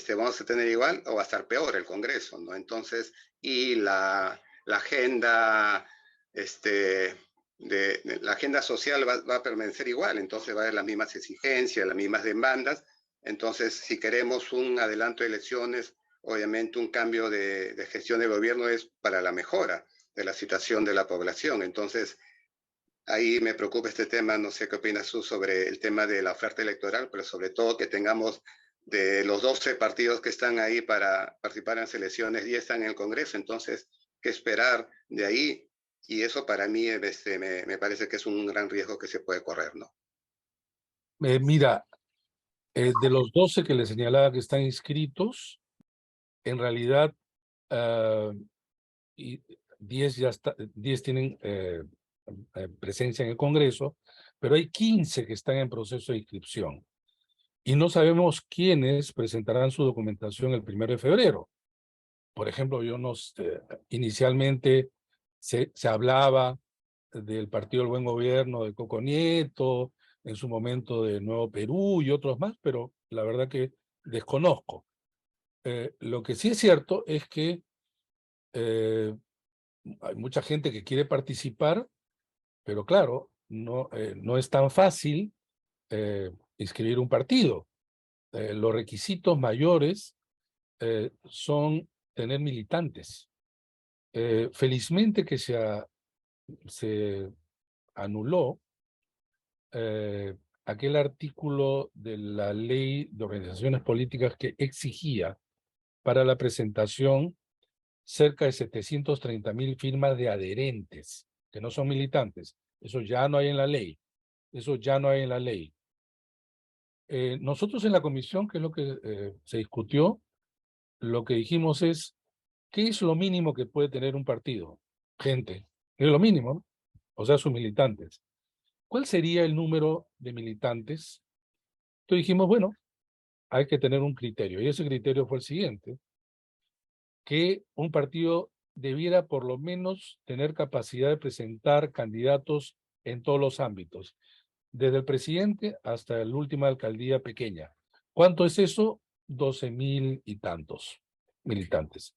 vamos a tener igual o va a estar peor el Congreso, ¿no? Entonces, y la agenda, la agenda social va a permanecer igual, entonces va a haber las mismas exigencias, las mismas demandas. Entonces, si queremos un adelanto de elecciones, obviamente un cambio de gestión de gobierno es para la mejora de la situación de la población. Entonces, ahí me preocupa este tema, no sé qué opinas tú sobre el tema de la oferta electoral, pero sobre todo que tengamos de los 12 partidos que están ahí para participar en las elecciones, 10 están en el Congreso, entonces, ¿qué esperar de ahí? Y eso para mí me parece que es un gran riesgo que se puede correr, ¿no? Mira, de los 12 que le señalaba que están inscritos, en realidad y 10 tienen presencia en el Congreso, pero hay 15 que están en proceso de inscripción. y no sabemos quiénes presentarán su documentación el 1 de febrero. Por ejemplo, inicialmente se hablaba del Partido del Buen Gobierno de Coco Nieto, en su momento de Nuevo Perú y otros más, pero la verdad que desconozco. Lo que sí es cierto es que hay mucha gente que quiere participar, pero claro, no es tan fácil inscribir un partido. Los requisitos mayores son tener militantes. Felizmente que se anuló aquel artículo de la ley de organizaciones políticas que exigía para la presentación cerca de 730.000 firmas de adherentes, que no son militantes. Eso ya no hay en la ley. Eso ya no hay en la ley. Nosotros en la comisión, que es lo que se discutió, lo que dijimos es, ¿qué es lo mínimo que puede tener un partido? Gente, es lo mínimo, ¿no? O sea, sus militantes. ¿Cuál sería el número de militantes? Entonces dijimos, bueno, hay que tener un criterio, y ese criterio fue el siguiente, que un partido debiera por lo menos tener capacidad de presentar candidatos en todos los ámbitos, desde el presidente hasta la última alcaldía pequeña. ¿Cuánto es eso? 12.000 y tantos militantes.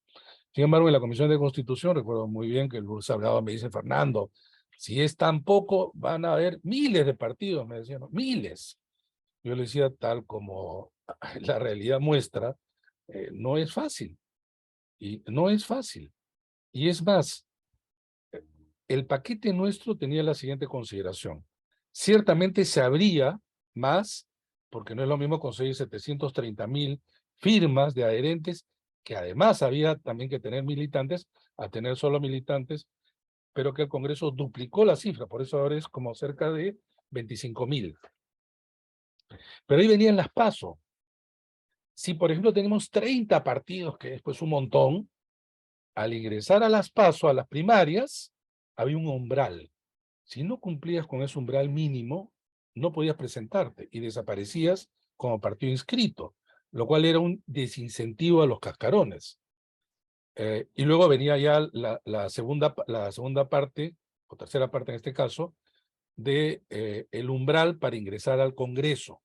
Sin embargo, en la Comisión de Constitución, recuerdo muy bien que el Luis Salgado me dice, Fernando, si es tan poco, van a haber miles de partidos, me decían, ¿no? Miles. Yo le decía, tal como la realidad muestra, no es fácil, y no es fácil. Y es más, el paquete nuestro tenía la siguiente consideración. Ciertamente se habría más, porque no es lo mismo conseguir 730.000 firmas de adherentes, que además había también que tener militantes, a tener solo militantes, pero que el Congreso duplicó la cifra, por eso ahora es como cerca de 25.000. Pero ahí venían las PASO. Si, por ejemplo, tenemos 30 partidos, que es pues un montón, al ingresar a las PASO, a las primarias, había un umbral. Si no cumplías con ese umbral mínimo, no podías presentarte y desaparecías como partido inscrito, lo cual era un desincentivo a los cascarones. Y luego venía ya la segunda parte, o tercera parte en este caso, de el umbral para ingresar al Congreso,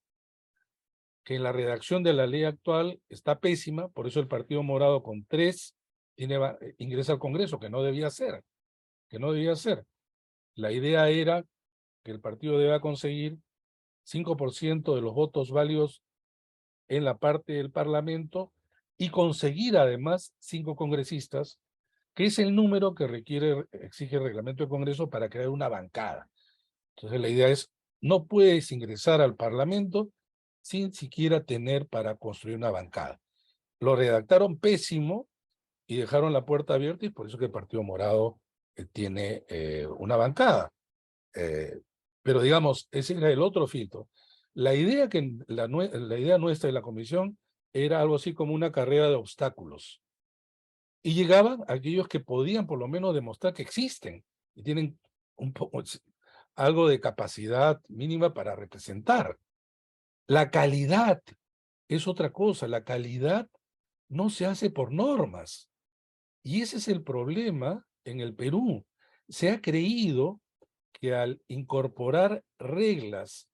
que en la redacción de la ley actual está pésima, por eso el Partido Morado con 3 ingresa al Congreso, que no debía ser, que no debía ser. La idea era que el partido deba conseguir 5% de los votos válidos en la parte del Parlamento y conseguir además 5 congresistas, que es el número que exige el reglamento del Congreso para crear una bancada. Entonces la idea es, no puedes ingresar al Parlamento sin siquiera tener para construir una bancada. Lo redactaron pésimo y dejaron la puerta abierta, y por eso que el Partido Morado tiene una bancada. Pero digamos, ese era el otro filtro. La idea nuestra de la comisión era algo así como una carrera de obstáculos. Y llegaban aquellos que podían por lo menos demostrar que existen y tienen algo de capacidad mínima para representar. La calidad es otra cosa. La calidad no se hace por normas. Y ese es el problema en el Perú. Se ha creído que al incorporar reglas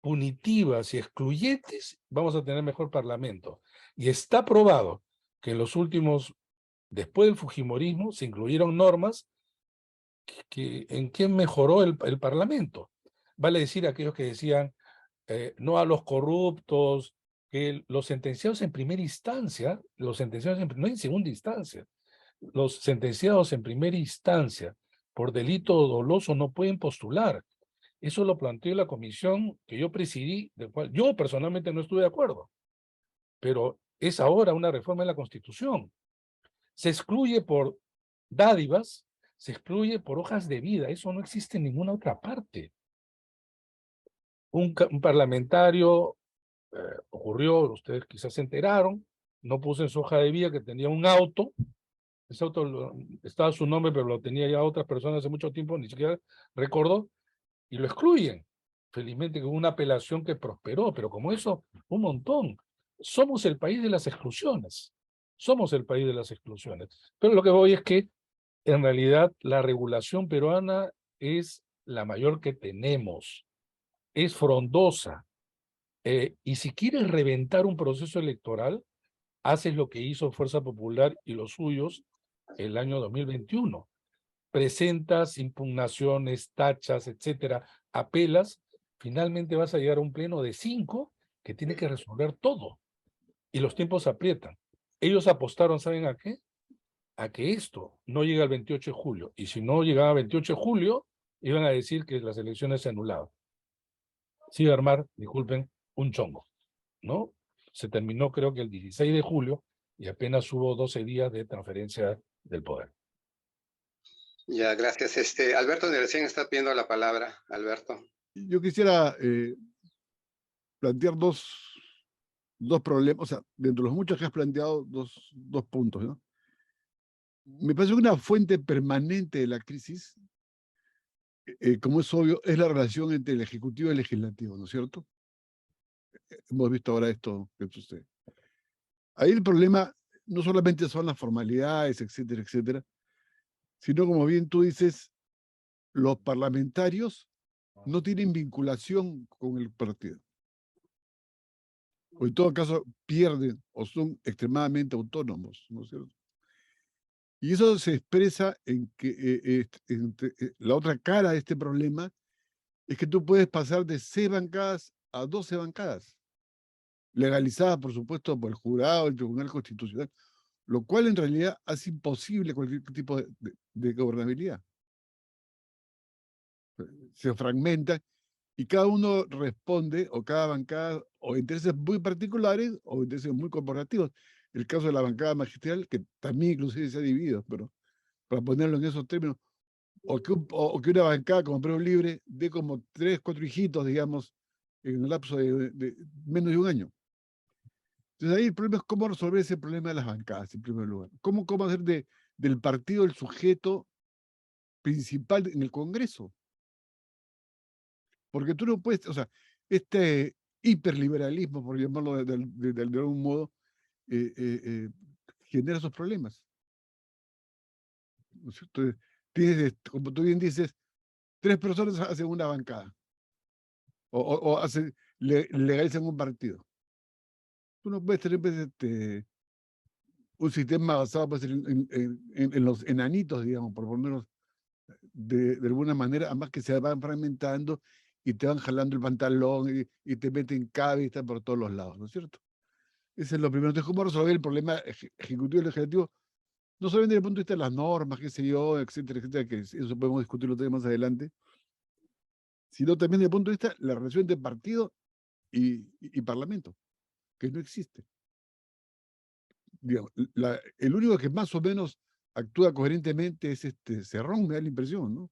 punitivas y excluyentes, vamos a tener mejor parlamento. Y está probado que en los últimos, después del fujimorismo, se incluyeron normas en que mejoró el parlamento. Vale decir aquellos que decían no a los corruptos, que los sentenciados en primera instancia, no en segunda instancia, los sentenciados en primera instancia por delito doloso no pueden postular. Eso lo planteó la comisión que yo presidí, del cual yo personalmente no estuve de acuerdo, pero es ahora una reforma en la Constitución. Se excluye por dádivas, se excluye por hojas de vida, eso no existe en ninguna otra parte. Un parlamentario, ocurrió, ustedes quizás se enteraron, no puso en su hoja de vida que tenía un auto, ese auto estaba su nombre, pero lo tenía ya otras personas hace mucho tiempo, ni siquiera recordó, y lo excluyen. felizmente con una apelación que prosperó, pero como eso, un montón. Somos el país de las exclusiones. Somos el país de las exclusiones. Pero lo que voy es que, en realidad, la regulación peruana es la mayor que tenemos. Es frondosa. Y si quieres reventar un proceso electoral, haces lo que hizo Fuerza Popular y los suyos el año 2021. Presentas impugnaciones, tachas, etcétera, apelas, finalmente vas a llegar a un pleno de 5 que tiene que resolver todo. Y los tiempos aprietan. Ellos apostaron, ¿saben a qué? A que esto no llega al 28 de julio. Y si no llegaba al 28 de julio, iban a decir que las elecciones se anulaban. Sí, iba a armar, disculpen, un chongo, ¿no? Se terminó creo que el 16 de julio y apenas hubo 12 días de transferencia del poder. Ya, gracias. Alberto de recién está pidiendo la palabra. Alberto. Yo quisiera plantear dos problemas, o sea, dentro de los muchos que has planteado, dos puntos, ¿no? Me parece que una fuente permanente de la crisis, como es obvio, es la relación entre el Ejecutivo y el Legislativo, ¿no es cierto? Hemos visto ahora esto que sucede. Ahí el problema no solamente son las formalidades, etcétera, etcétera, sino, como bien tú dices, los parlamentarios no tienen vinculación con el partido. O en todo caso pierden o son extremadamente autónomos, ¿no es cierto? Y eso se expresa en que la otra cara de este problema es que tú puedes pasar de 6 bancadas a 12 bancadas, legalizadas, por supuesto, por el jurado, el Tribunal Constitucional, lo cual en realidad hace imposible cualquier tipo de gobernabilidad. Se fragmenta y cada uno responde, o cada bancada, o intereses muy particulares o intereses muy corporativos. El caso de la bancada magistral, que también inclusive se ha dividido, pero para ponerlo en esos términos, o que una bancada como Perú Libre dé como 3, 4 hijitos, digamos, en un lapso de menos de un año. Entonces ahí el problema es cómo resolver ese problema de las bancadas, en primer lugar. ¿Cómo hacer del partido el sujeto principal en el Congreso? Porque tú no puedes, o sea, este hiperliberalismo, por llamarlo de algún modo, genera esos problemas, ¿no es cierto? Tienes, como tú bien dices, 3 personas hacen una bancada o legalizan un partido. Tú no puedes tener pues, un sistema basado pues, en los enanitos, digamos, por ponerlos de alguna manera, además que se van fragmentando y te van jalando el pantalón y te meten cabe y están por todos los lados, ¿no es cierto? Ese es lo primero. Entonces, ¿cómo resolver el problema ejecutivo y legislativo? No solamente desde el punto de vista de las normas, qué sé yo, etcétera, etcétera, que eso podemos discutirlo más adelante, sino también desde el punto de vista de la relación entre partido y parlamento, que no existe. Digamos, el único que más o menos actúa coherentemente es Cerrón, me da la impresión, ¿no?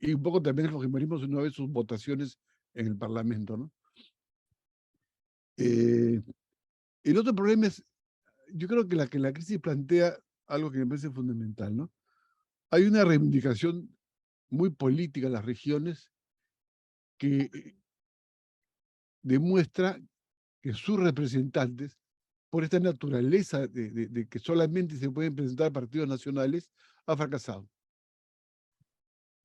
Y un poco también el fujimorismo una vez sus votaciones en el Parlamento, ¿no? El otro problema es, yo creo que la crisis plantea algo que me parece fundamental, ¿no? Hay una reivindicación muy política en las regiones que demuestra que sus representantes, por esta naturaleza de que solamente se pueden presentar partidos nacionales, ha fracasado.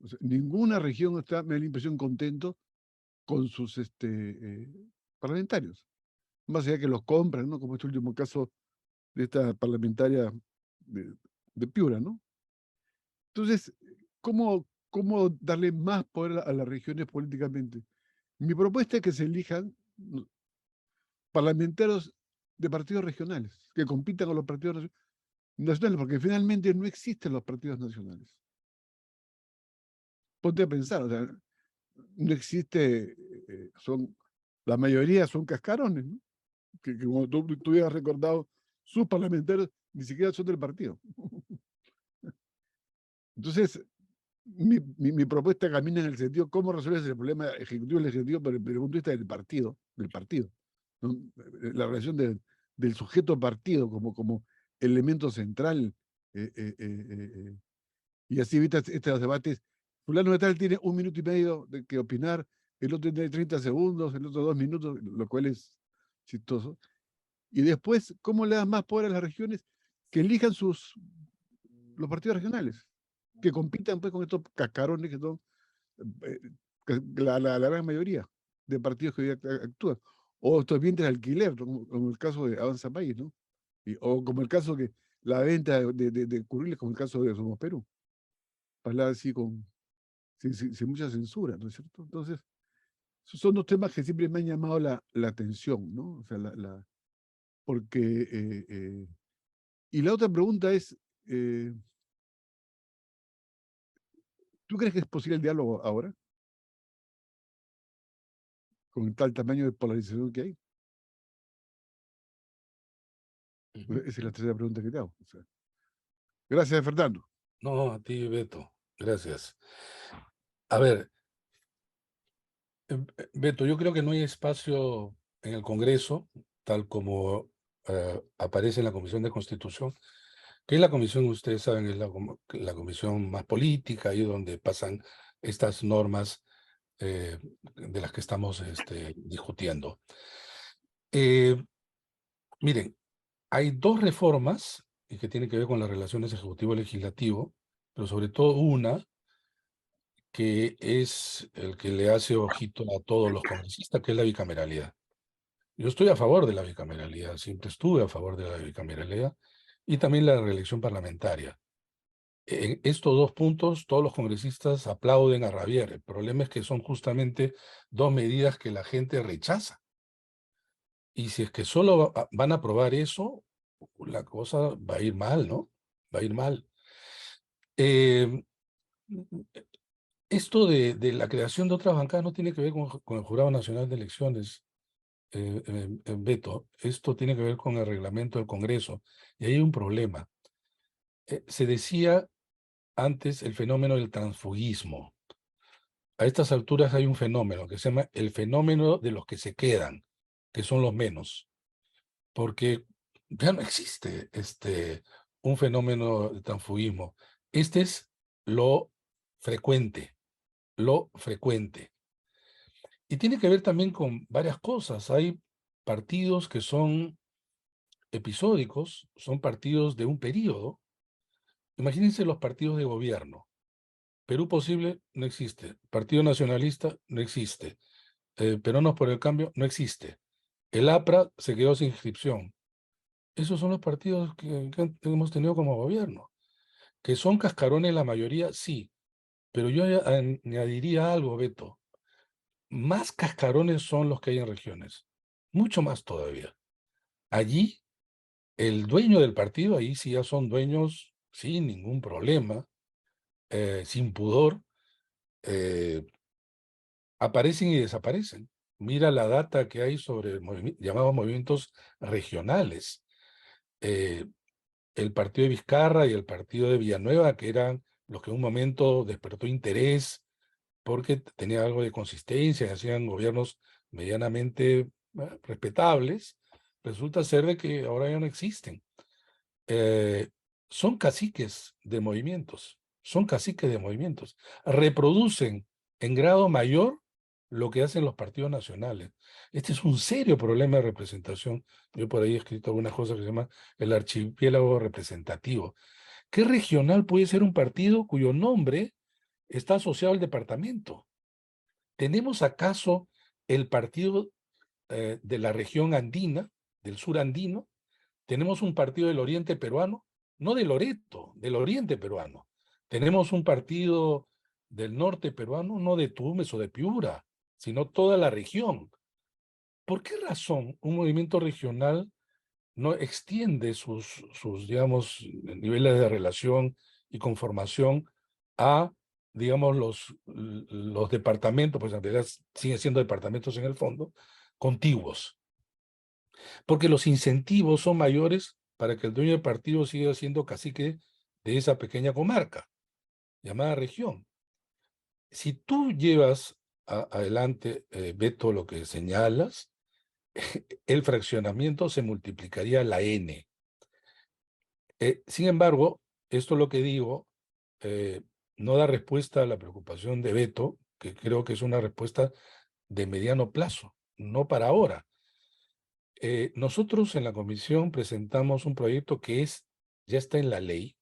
O sea, ninguna región está, me da la impresión, contento con sus parlamentarios. Más allá que los compran, ¿no? Como este último caso de esta parlamentaria de Piura, ¿no? Entonces, ¿cómo darle más poder a las regiones políticamente? Mi propuesta es que se elijan parlamentarios de partidos regionales, que compitan con los partidos nacionales, porque finalmente no existen los partidos nacionales. Ponte a pensar, o sea, no existe, la mayoría son cascarones, ¿no? Que como tú hubieras recordado, sus parlamentarios ni siquiera son del partido. Entonces, mi propuesta camina en el sentido cómo resolver el problema ejecutivo y legislativo, pero desde el punto de vista del partido, ¿no? La relación del sujeto partido como elemento central, y así evita estos debates. Fulano de tal tiene 1 minuto y medio de que opinar, el otro tiene 30 segundos, el otro 2 minutos, lo cual es chistoso. Y después, ¿cómo le das más poder a las regiones? Que elijan los partidos regionales, que compitan pues con estos cascarones que son eh, la gran mayoría de partidos que hoy actúan. O estos vientres de alquiler, como el caso de Avanza País, ¿no? O como el caso que la venta de curriles, como el caso de Somos Perú. Para hablar así sin mucha censura, ¿no es cierto? Entonces, son dos temas que siempre me han llamado la atención, ¿no? O sea, porque... y la otra pregunta es, ¿tú crees que es posible el diálogo ahora? Con tal tamaño de polarización que hay. Esa es la tercera pregunta que te hago. O sea, gracias, Fernando. No, a ti, Beto. Gracias. A ver, Beto, yo creo que no hay espacio en el Congreso, tal como aparece en la Comisión de Constitución, que es la comisión, ustedes saben, es la comisión más política y donde pasan estas normas de las que estamos discutiendo. Miren, hay dos reformas y que tienen que ver con las relaciones ejecutivo-legislativo, pero sobre todo una que es el que le hace ojito a todos los congresistas, que es la bicameralidad. Yo estoy a favor de la bicameralidad, siempre estuve a favor de la bicameralidad y también la reelección parlamentaria. En estos dos puntos, todos los congresistas aplauden a rabiar. El problema es que son justamente dos medidas que la gente rechaza. Y si es que solo van a aprobar eso, la cosa va a ir mal, ¿no? Va a ir mal. Esto de la creación de otras bancadas no tiene que ver con el Jurado Nacional de Elecciones, Beto. Esto tiene que ver con el reglamento del Congreso. Y ahí hay un problema. Se decía antes el fenómeno del transfugismo. A estas alturas hay un fenómeno que se llama el fenómeno de los que se quedan, que son los menos. Porque ya no existe un fenómeno de transfugismo. Este es lo frecuente, lo frecuente. Y tiene que ver también con varias cosas. Hay partidos que son episódicos, son partidos de un periodo. Imagínense los partidos de gobierno. Perú Posible no existe. Partido Nacionalista no existe. Peronos por el Cambio no existe. El APRA se quedó sin inscripción. Esos son los partidos que hemos tenido como gobierno. Que son cascarones la mayoría, sí. Pero yo añadiría algo, Beto. Más cascarones son los que hay en regiones. Mucho más todavía. Allí, el dueño del partido, ahí sí ya son dueños sin ningún problema, sin pudor, aparecen y desaparecen. Mira la data que hay sobre llamados movimientos regionales. El partido de Vizcarra y el partido de Villanueva, que eran los que en un momento despertó interés porque tenía algo de consistencia, y hacían gobiernos medianamente respetables, resulta ser de que ahora ya no existen. Son caciques de movimientos, reproducen en grado mayor lo que hacen los partidos nacionales. Este es un serio problema de representación. Yo por ahí he escrito algunas cosas que se llama el archipiélago representativo. ¿Qué regional puede ser un partido cuyo nombre está asociado al departamento? ¿Tenemos acaso el partido de la región andina, del sur andino? ¿Tenemos un partido del oriente peruano? No de Loreto, del oriente peruano. ¿Tenemos un partido del norte peruano? No de Tumbes o de Piura, sino toda la región. ¿Por qué razón un movimiento regional no extiende digamos, niveles de relación y conformación a, digamos, los departamentos, pues en realidad siguen siendo departamentos en el fondo, contiguos? Porque los incentivos son mayores para que el dueño del partido siga siendo cacique de esa pequeña comarca, llamada región. Si tú llevas adelante, Beto, lo que señalas, el fraccionamiento se multiplicaría la N. Sin embargo, esto lo que digo no da respuesta a la preocupación de Beto, que creo que es una respuesta de mediano plazo, no para ahora. Nosotros en la comisión presentamos un proyecto que ya está en la ley,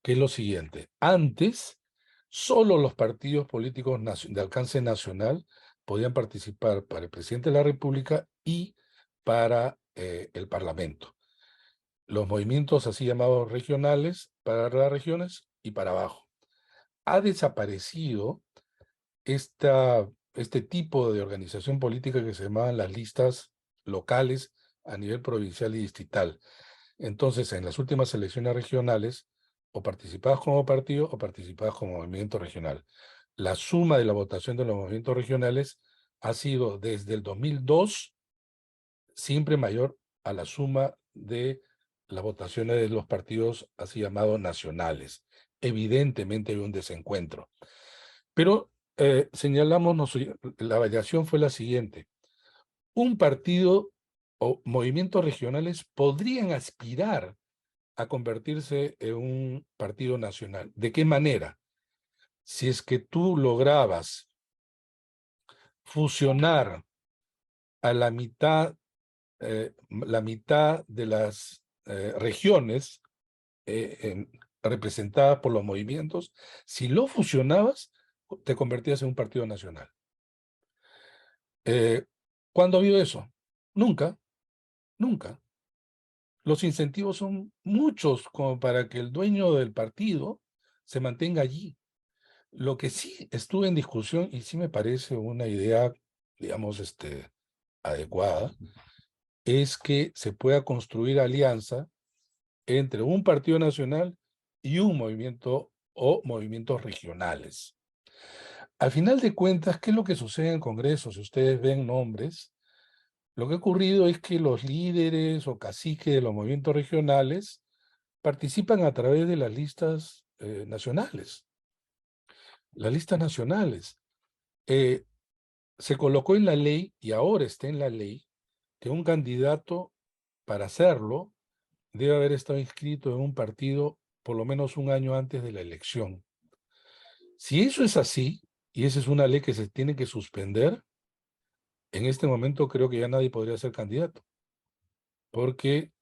que es lo siguiente. Antes, solo los partidos políticos de alcance nacional podían participar para el presidente de la República y para el Parlamento. Los movimientos así llamados regionales, para las regiones y para abajo. Ha desaparecido este tipo de organización política que se llamaban las listas locales a nivel provincial y distrital. Entonces, en las últimas elecciones regionales, o participabas como partido o participabas como movimiento regional. La suma de la votación de los movimientos regionales ha sido desde el 2002 siempre mayor a la suma de las votaciones de los partidos así llamados nacionales. Evidentemente hay un desencuentro. Pero señalamos, la variación fue la siguiente. Un partido o movimientos regionales podrían aspirar a convertirse en un partido nacional. ¿De qué manera? Si es que tú lograbas fusionar a la mitad de las regiones representadas por los movimientos, si lo fusionabas, te convertías en un partido nacional. ¿Cuándo ha habido eso? Nunca, nunca. Los incentivos son muchos como para que el dueño del partido se mantenga allí. Lo que sí estuve en discusión, y sí me parece una idea, digamos, adecuada, es que se pueda construir alianza entre un partido nacional y un movimiento o movimientos regionales. Al final de cuentas, ¿qué es lo que sucede en el Congreso? Si ustedes ven nombres, lo que ha ocurrido es que los líderes o caciques de los movimientos regionales participan a través de las listas nacionales. Las listas nacionales. Se colocó en la ley, y ahora está en la ley, que un candidato, para hacerlo, debe haber estado inscrito en un partido por lo menos un año antes de la elección. Si eso es así, y esa es una ley que se tiene que suspender, en este momento creo que ya nadie podría ser candidato, porque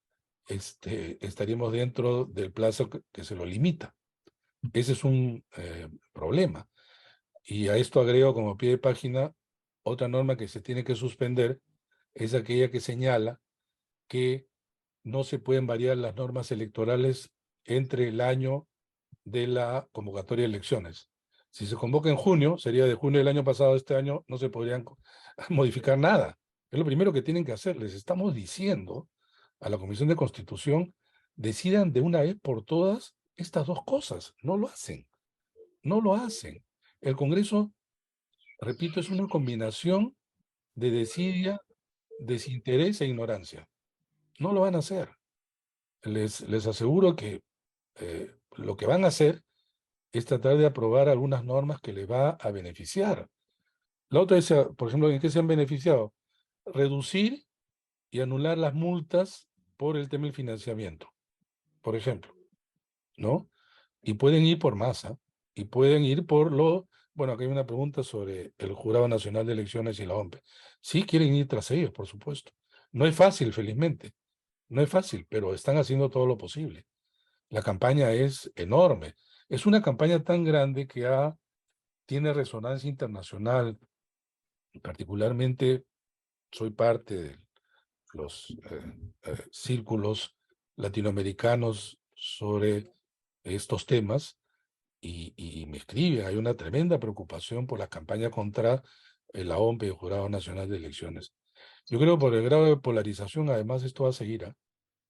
estaríamos dentro del plazo que se lo limita. Ese es un problema. Y a esto agrego como pie de página otra norma que se tiene que suspender, es aquella que señala que no se pueden variar las normas electorales entre el año de la convocatoria de elecciones. Si se convoca en junio, sería de junio del año pasado a este año, no se podrían modificar nada. Es lo primero que tienen que hacer. Les estamos diciendo a la Comisión de Constitución, decidan de una vez por todas estas dos cosas. No lo hacen. No lo hacen. El Congreso, repito, es una combinación de desidia, desinterés e ignorancia. No lo van a hacer. Les aseguro que lo que van a hacer es tratar de aprobar algunas normas que les va a beneficiar. La otra es, por ejemplo, ¿en qué se han beneficiado? Reducir y anular las multas por el tema del financiamiento, por ejemplo, ¿no? Y pueden ir por masa, y pueden ir por bueno, aquí hay una pregunta sobre el Jurado Nacional de Elecciones y la OMPE. Sí quieren ir tras ellos, por supuesto. No es fácil, felizmente. No es fácil, pero están haciendo todo lo posible. La campaña es enorme. Es una campaña tan grande que tiene resonancia internacional. Particularmente soy parte de los círculos latinoamericanos sobre estos temas y me escriben. Hay una tremenda preocupación por la campaña contra la OMPE, el Jurado Nacional de Elecciones. Yo creo que por el grado de polarización, además, esto va a seguir.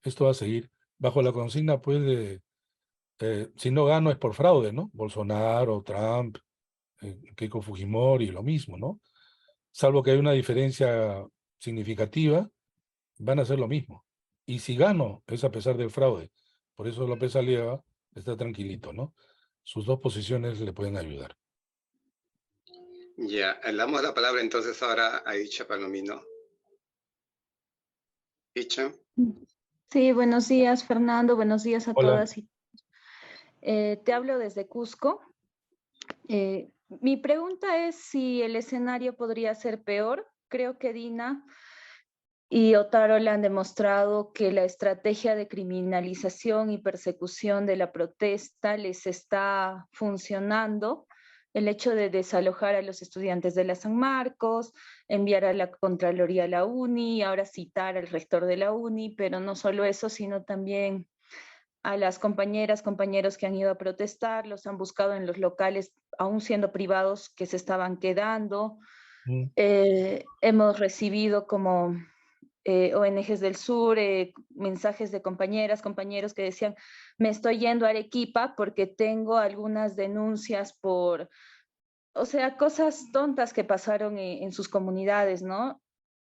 Esto va a seguir bajo la consigna, pues, de si no gano es por fraude, ¿no? Bolsonaro, Trump, Keiko Fujimori, lo mismo, ¿no? Salvo que hay una diferencia significativa, van a hacer lo mismo. Y si gano, es a pesar del fraude. Por eso López Aliaga está tranquilito, ¿no? Sus dos posiciones le pueden ayudar. Ya, le damos la palabra entonces ahora a Icha Palomino. Icha. Sí, buenos días, Fernando. Buenos días a Hola. todas y te hablo desde Cusco. Mi pregunta es si el escenario podría ser peor. Creo que Dina y Otárola han demostrado que la estrategia de criminalización y persecución de la protesta les está funcionando. El hecho de desalojar a los estudiantes de la San Marcos, enviar a la Contraloría a la UNI, ahora citar al rector de la UNI, pero no solo eso, sino también a las compañeras, compañeros que han ido a protestar, los han buscado en los locales, aún siendo privados, que se estaban quedando. Hemos recibido como ONGs del sur, mensajes de compañeras, compañeros que decían, me estoy yendo a Arequipa porque tengo algunas denuncias por, o sea, cosas tontas que pasaron en sus comunidades, ¿no?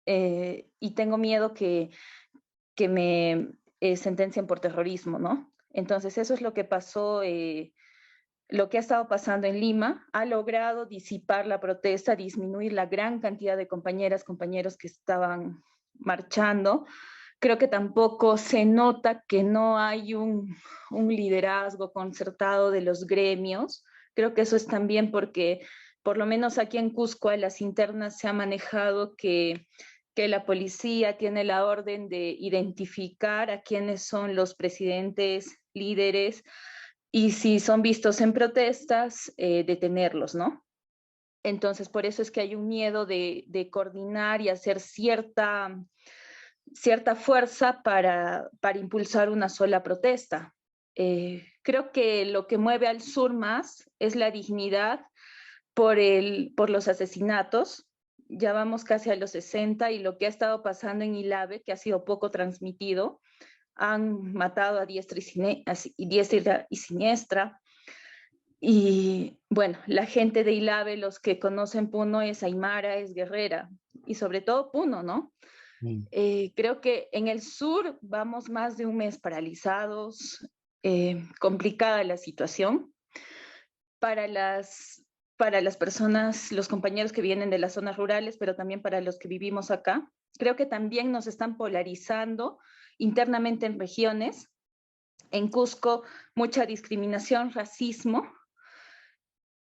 Y tengo miedo que me sentencien por terrorismo, ¿no? Entonces, eso es lo que pasó, lo que ha estado pasando en Lima, ha logrado disipar la protesta, disminuir la gran cantidad de compañeras, compañeros que estaban marchando. Creo que tampoco se nota que no hay un liderazgo concertado de los gremios. Creo que eso es también porque, por lo menos aquí en Cusco, a las internas se ha manejado que la policía tiene la orden de identificar a quiénes son los presidentes, líderes, y si son vistos en protestas, detenerlos, ¿no? Entonces, por eso es que hay un miedo de coordinar y hacer cierta fuerza para impulsar una sola protesta. Creo que lo que mueve al sur más es la dignidad por los asesinatos. Ya vamos casi a los 60 y lo que ha estado pasando en Ilave, que ha sido poco transmitido, han matado a diestra y siniestra. Y bueno, la gente de Ilave, los que conocen Puno, es aymara, es guerrera, y sobre todo Puno, ¿no? Creo que en el sur vamos más de un mes paralizados, complicada la situación. Para las personas, los compañeros que vienen de las zonas rurales, pero también para los que vivimos acá, creo que también nos están polarizando internamente en regiones. En Cusco, mucha discriminación, racismo.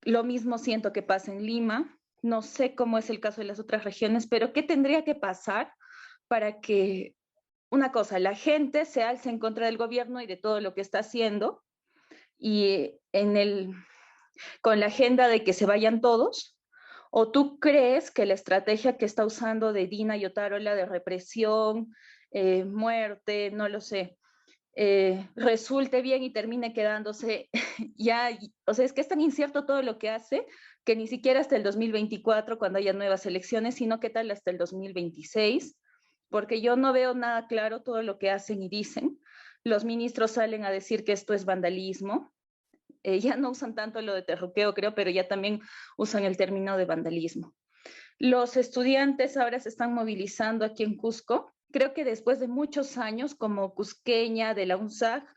Lo mismo siento que pasa en Lima. No sé cómo es el caso de las otras regiones, pero ¿qué tendría que pasar para que, una cosa, la gente se alce en contra del gobierno y de todo lo que está haciendo, y con la agenda de que se vayan todos? ¿O tú crees que la estrategia que está usando de Dina y Otárola de represión, muerte, no lo sé, resulte bien y termine quedándose ya? O sea, es que es tan incierto todo lo que hace que ni siquiera hasta el 2024, cuando haya nuevas elecciones, sino qué tal hasta el 2026, porque yo no veo nada claro todo lo que hacen y dicen. Los ministros salen a decir que esto es vandalismo. Ya no usan tanto lo de terruqueo, creo, pero ya también usan el término de vandalismo. Los estudiantes ahora se están movilizando aquí en Cusco. Creo que después de muchos años como cusqueña de la UNSAG,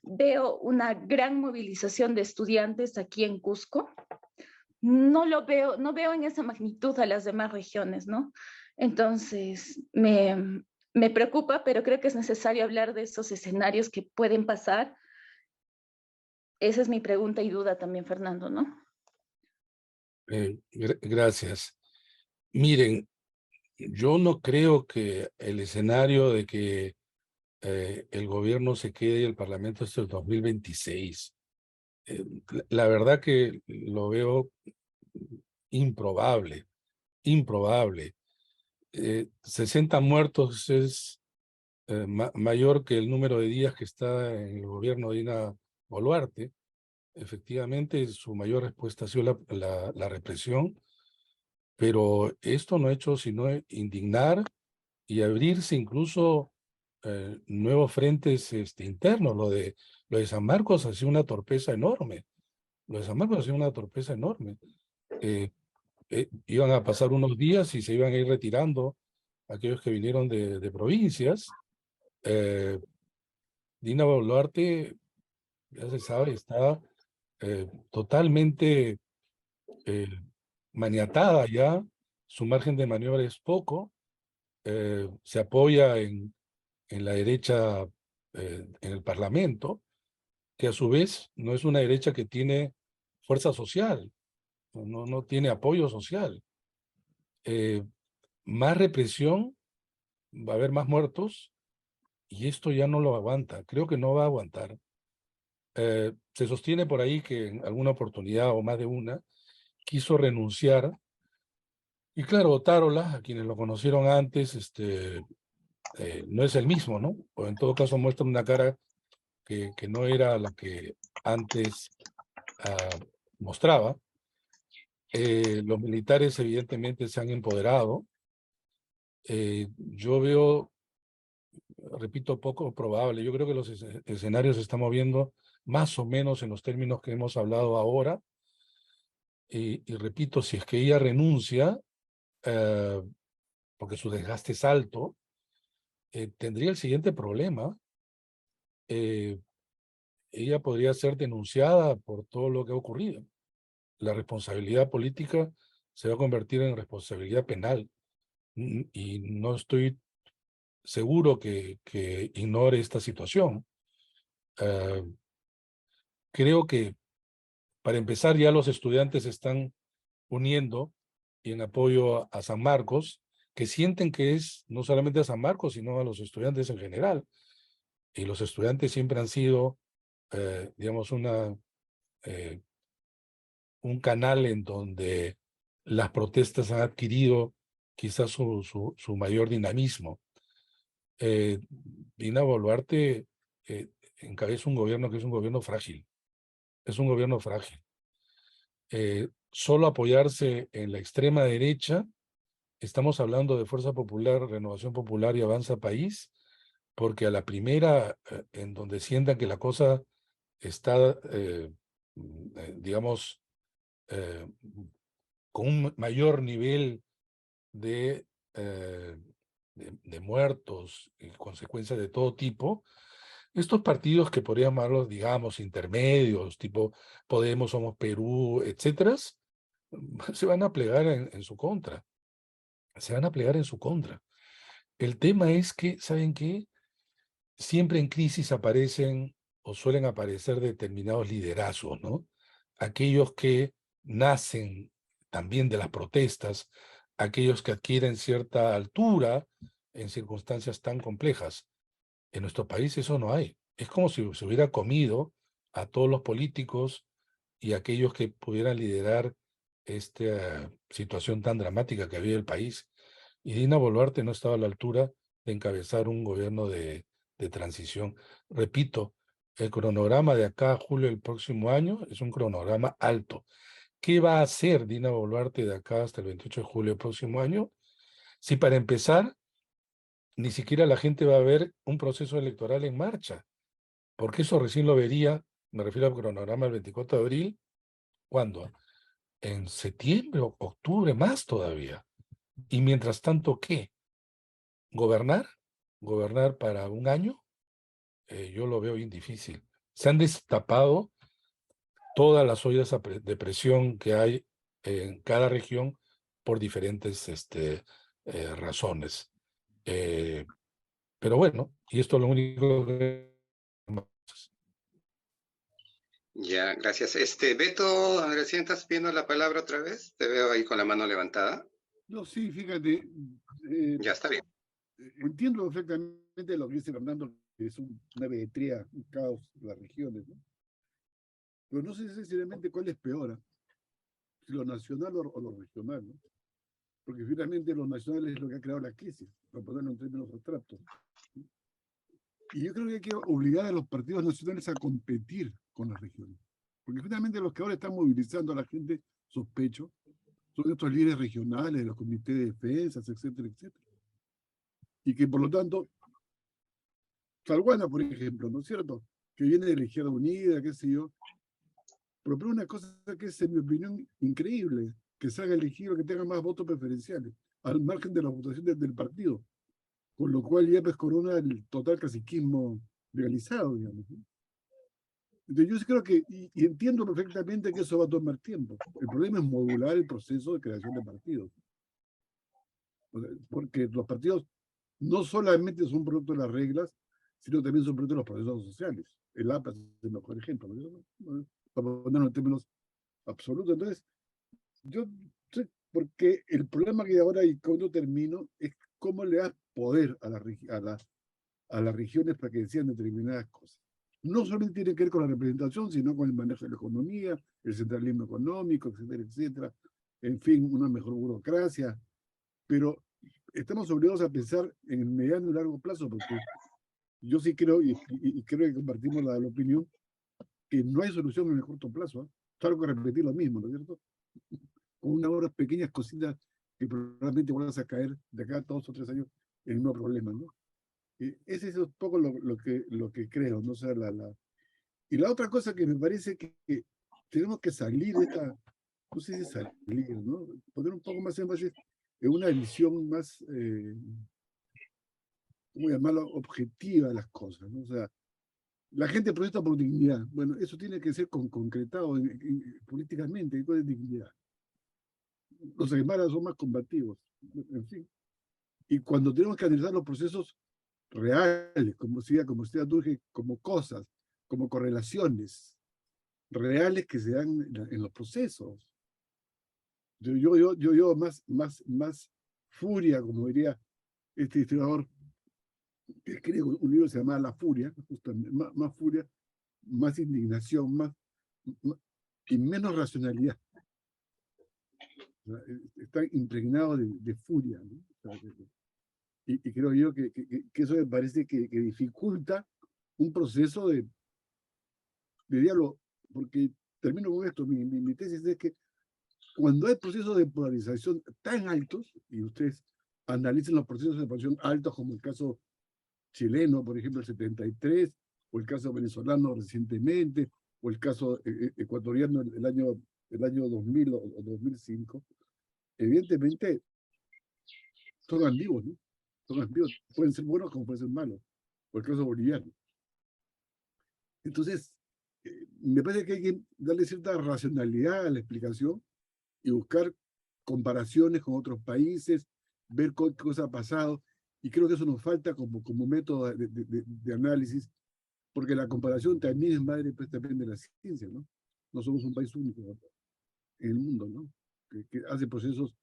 veo una gran movilización de estudiantes aquí en Cusco. No veo en esa magnitud a las demás regiones, ¿no? Entonces, me preocupa, pero creo que es necesario hablar de esos escenarios que pueden pasar. Esa es mi pregunta y duda también, Fernando, ¿no? Gracias. Miren, yo no creo que el escenario de que el gobierno se quede y el Parlamento hasta el 2026, la verdad que lo veo improbable, improbable. 60 muertos es mayor que el número de días que está en el gobierno de Dina Boluarte. Efectivamente, su mayor respuesta ha sido la represión, pero esto no ha hecho sino indignar y abrirse incluso nuevos frentes internos. Lo de San Marcos ha sido una torpeza enorme. Lo de San Marcos ha sido una torpeza enorme. Iban a pasar unos días y se iban a ir retirando aquellos que vinieron de provincias. Dina Boluarte, ya se sabe, está totalmente maniatada ya, su margen de maniobra es poco, se apoya en la derecha en el Parlamento, que a su vez no es una derecha que tiene fuerza social. no tiene apoyo social. Más represión, va a haber más muertos, y esto ya no lo aguanta. Creo que no va a aguantar. Se sostiene por ahí que en alguna oportunidad, o más de una, quiso renunciar. Y claro, Otárola, a quienes lo conocieron antes, no es el mismo, ¿no? O en todo caso muestra una cara que no era la que antes mostraba. Los militares evidentemente se han empoderado. Yo veo, repito, poco probable. Yo creo que los escenarios se están moviendo más o menos en los términos que hemos hablado ahora. Y repito, si es que ella renuncia, porque su desgaste es alto, tendría el siguiente problema. Ella podría ser denunciada por todo lo que ha ocurrido. La responsabilidad política se va a convertir en responsabilidad penal. Y no estoy seguro que ignore esta situación. Creo que, para empezar, ya los estudiantes se están uniendo y en apoyo a San Marcos, que sienten que es no solamente a San Marcos, sino a los estudiantes en general. Y los estudiantes siempre han sido, digamos, un canal en donde las protestas han adquirido quizás su mayor dinamismo. Dina Boluarte encabeza un gobierno que es un gobierno frágil. Es un gobierno frágil. Solo apoyarse en la extrema derecha, estamos hablando de Fuerza Popular, Renovación Popular y Avanza País, porque a la primera, en donde sientan que la cosa está, digamos, con un mayor nivel de, de muertos y consecuencias de todo tipo, estos partidos que podríamos llamarlos, digamos, intermedios, tipo Podemos, Somos Perú, etcétera, se van a plegar en su contra. Se van a plegar en su contra. El tema es que, ¿saben qué? Siempre en crisis aparecen o suelen aparecer determinados liderazgos, ¿no? Aquellos que nacen también de las protestas, aquellos que adquieren cierta altura en circunstancias tan complejas. En nuestro país eso no hay. Es como si se hubiera comido a todos los políticos y aquellos que pudieran liderar esta situación tan dramática que había en el país. Y Dina Boluarte no estaba a la altura de encabezar un gobierno de transición. Repito, el cronograma de acá a julio del próximo año es un cronograma alto. ¿Qué va a hacer Dina Boluarte de acá hasta el 28 de julio del próximo año? Si para empezar, ni siquiera la gente va a ver un proceso electoral en marcha, porque eso recién lo vería, me refiero al cronograma del 24 de abril, ¿cuándo? En septiembre, octubre, más todavía. Y mientras tanto, ¿qué? ¿Gobernar? ¿Gobernar para un año? Yo lo veo bien difícil. Se han destapado todas las ollas de presión que hay en cada región por diferentes razones. Pero bueno, y esto es lo único que... Ya, gracias. Beto, recién estás pidiendo la palabra otra vez. Te veo ahí con la mano levantada. No, sí, fíjate, Ya está bien. entiendo perfectamente lo que dice Fernando, que es una vedetría, un caos de las regiones, ¿no? Pero no sé sinceramente cuál es peor, ¿eh? Si lo nacional o lo regional, ¿no? Porque finalmente lo nacional es lo que ha creado la crisis, para ponerlo en términos abstractos. Y yo creo que hay que obligar a los partidos nacionales a competir con las regiones. Porque finalmente los que ahora están movilizando a la gente, sospecho, son estos líderes regionales, los comités de defensas, etcétera, etcétera. Y que por lo tanto, Salguana, por ejemplo, ¿no es cierto? Que viene de la Izquierda Unida, qué sé yo, propone una cosa que es, en mi opinión, increíble, que se haga elegido que tenga más votos preferenciales, al margen de la votación del partido, con lo cual ya pues corona el total caciquismo legalizado, digamos. Entonces yo sí creo que, y entiendo perfectamente que eso va a tomar tiempo. El problema es modular el proceso de creación de partidos. Porque los partidos no solamente son producto de las reglas, sino también son producto de los procesos sociales. El APA es el mejor ejemplo, ¿no? Para ponerlo en términos absolutos. Entonces, Yo, porque el problema que hay ahora, y cuando termino, es cómo le das poder a las regiones para que decidan determinadas cosas. No solamente tiene que ver con la representación, sino con el manejo de la economía, el centralismo económico, etcétera, etcétera. En fin, una mejor burocracia. Pero estamos obligados a pensar en el mediano y largo plazo, porque yo sí creo, y creo que compartimos la opinión, que no hay solución en el corto plazo. ¿Eh? Salvo que repetir lo mismo, ¿no es cierto? Con unas pequeñas cositas que probablemente van a caer de acá a 2 o 3 años en el mismo problema, ¿no? Ese es un poco lo que creo, ¿no? O sea, Y la otra cosa que me parece que tenemos que salir de esta, no sé si salir, ¿no? Poner un poco más énfasis en una visión más, ¿cómo llamarlo? Objetiva de las cosas, ¿no? O sea, la gente protesta por dignidad. Bueno, eso tiene que ser concretado políticamente, ¿cuál es dignidad? Los aymaras son más combativos, en fin. Y cuando tenemos que analizar los procesos reales, como decía Durkheim, como cosas, como correlaciones reales que se dan en los procesos. Yo más furia, como diría este historiador que escribe un libro que se llama La Furia, justamente, más furia, más indignación, más, y menos racionalidad. Está impregnado de furia, ¿no? O sea, y creo yo que eso me parece que dificulta un proceso de diálogo, porque termino con esto, mi tesis es que cuando hay procesos de polarización tan altos, y ustedes analicen los procesos de polarización altos como el caso chileno, por ejemplo, el 73, o el caso venezolano recientemente, o el caso ecuatoriano el año 2000 o 2005, evidentemente son ambiguos, ¿no? Son ambiguos, pueden ser buenos como pueden ser malos, o el caso boliviano. Entonces, me parece que hay que darle cierta racionalidad a la explicación y buscar comparaciones con otros países, ver qué cosa ha pasado, y creo que eso nos falta como método de análisis, porque la comparación también es madre pues, también de la ciencia, ¿no? No somos un país único en el mundo, ¿no? Que hace procesos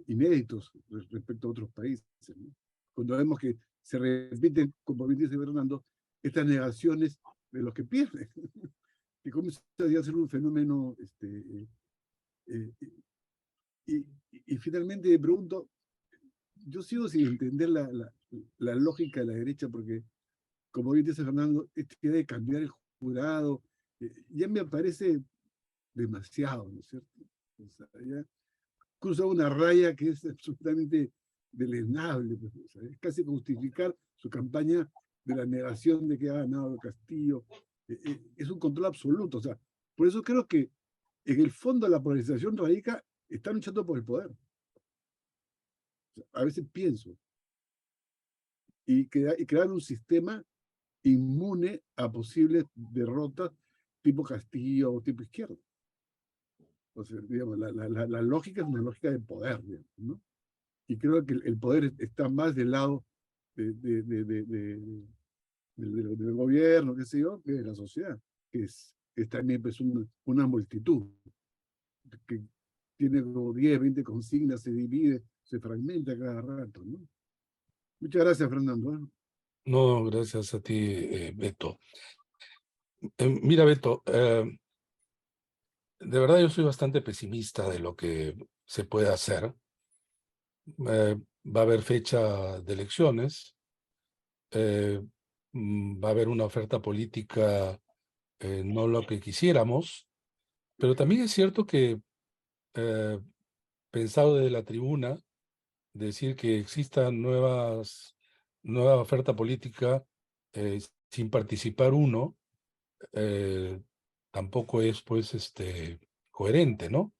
inéditos respecto a otros países, ¿no? Cuando vemos que se repiten, como bien dice Fernando, estas negaciones de los que pierden, que comienza a ser un fenómeno y finalmente me pregunto, yo sigo sin entender la lógica de la derecha, porque, como bien dice Fernando, esta idea de cambiar el jurado, ya me parece demasiado, ¿no es cierto? O sea, ya cruza una raya que es absolutamente deleznable, pues, o sea, es casi justificar su campaña de la negación de que ha ganado Castillo. Es un control absoluto, o sea, por eso creo que en el fondo la polarización radica, están luchando por el poder. A veces pienso, y crear un sistema inmune a posibles derrotas tipo Castillo o tipo izquierda. O sea, digamos, la lógica es una lógica de poder, digamos, ¿no? Y creo que el poder está más del lado del gobierno, qué sé yo, que de la sociedad, que es también pues, una multitud que tiene como 10, 20 consignas, se divide, se fragmenta cada rato, ¿no? Muchas gracias, Fernando. No, gracias a ti, Beto. Mira, Beto, de verdad yo soy bastante pesimista de lo que se puede hacer. Va a haber fecha de elecciones, va a haber una oferta política, no lo que quisiéramos, pero también es cierto que, pensado desde la tribuna, decir que exista nueva oferta política sin participar uno, tampoco es pues coherente, ¿no?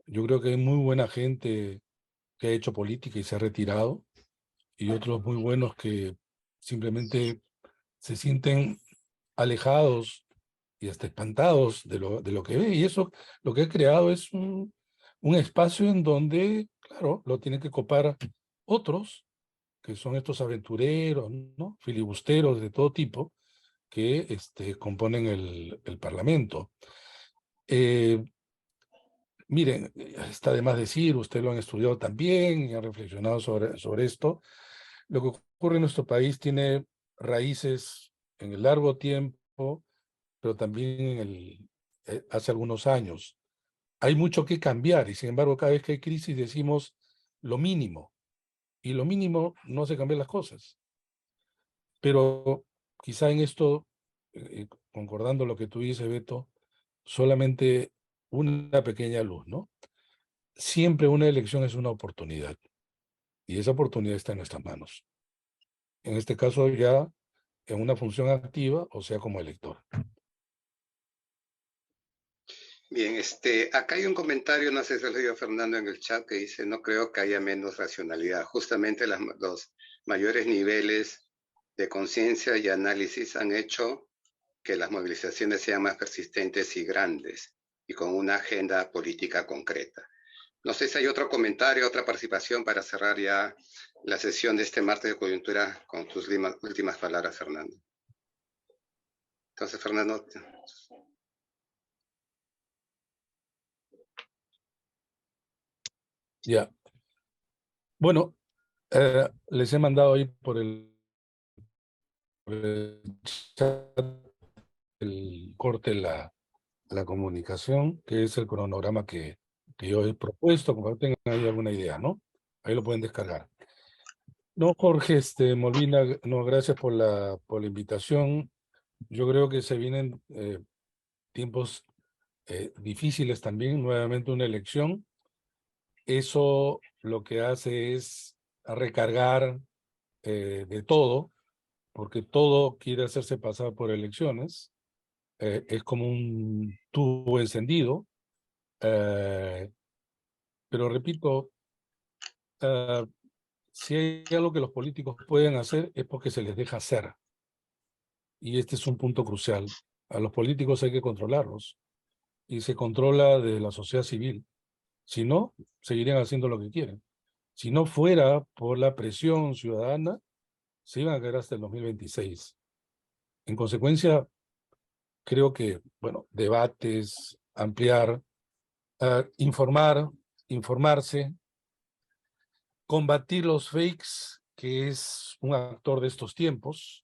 Yo creo que hay muy buena gente que ha hecho política y se ha retirado, y otros muy buenos que simplemente se sienten alejados y hasta espantados de lo que ve, y eso lo que ha creado es un espacio en donde, claro, lo tienen que copar otros, que son estos aventureros, ¿no? Filibusteros de todo tipo, que componen el Parlamento. Miren, está de más decir, ustedes lo han estudiado también y han reflexionado sobre esto. Lo que ocurre en nuestro país tiene raíces en el largo tiempo, pero también hace algunos años. Hay mucho que cambiar y sin embargo cada vez que hay crisis decimos lo mínimo. Y lo mínimo no hace cambiar las cosas. Pero quizá en esto, concordando lo que tú dices, Beto, solamente una pequeña luz, ¿no? Siempre una elección es una oportunidad y esa oportunidad está en nuestras manos. En este caso ya en una función activa, o sea, como elector. Bien, acá hay un comentario, no sé si lo dio Fernando en el chat, que dice, no creo que haya menos racionalidad. Justamente los mayores niveles de conciencia y análisis han hecho que las movilizaciones sean más persistentes y grandes y con una agenda política concreta. No sé si hay otro comentario, otra participación para cerrar ya la sesión de este martes de coyuntura con tus últimas palabras, Fernando. Entonces, Fernando. Ya. Bueno, les he mandado ahí por el chat el corte, la comunicación, que es el cronograma que yo he propuesto, como que tengan ahí alguna idea, ¿no? Ahí lo pueden descargar. No, Jorge, Molina, no, gracias por la invitación. Yo creo que se vienen tiempos difíciles también, nuevamente una elección. Eso lo que hace es recargar de todo, porque todo quiere hacerse pasar por elecciones. Es como un tubo encendido. Pero repito, si hay algo que los políticos pueden hacer es porque se les deja hacer. Y este es un punto crucial. A los políticos hay que controlarlos. Y se controla de la sociedad civil. Si no, seguirían haciendo lo que quieren. Si no fuera por la presión ciudadana, se iban a quedar hasta el 2026. En consecuencia, creo que, bueno, debates, ampliar, informarse, combatir los fakes, que es un actor de estos tiempos,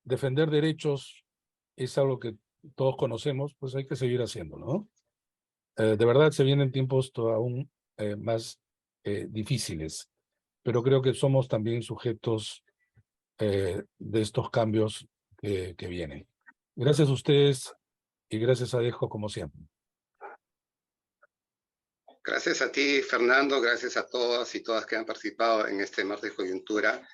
defender derechos es algo que todos conocemos, pues hay que seguir haciéndolo, ¿no? De verdad se vienen tiempos aún más difíciles, pero creo que somos también sujetos de estos cambios que vienen. Gracias a ustedes y gracias a Dejo como siempre. Gracias a ti, Fernando, gracias a todas y todas que han participado en este martes de coyuntura.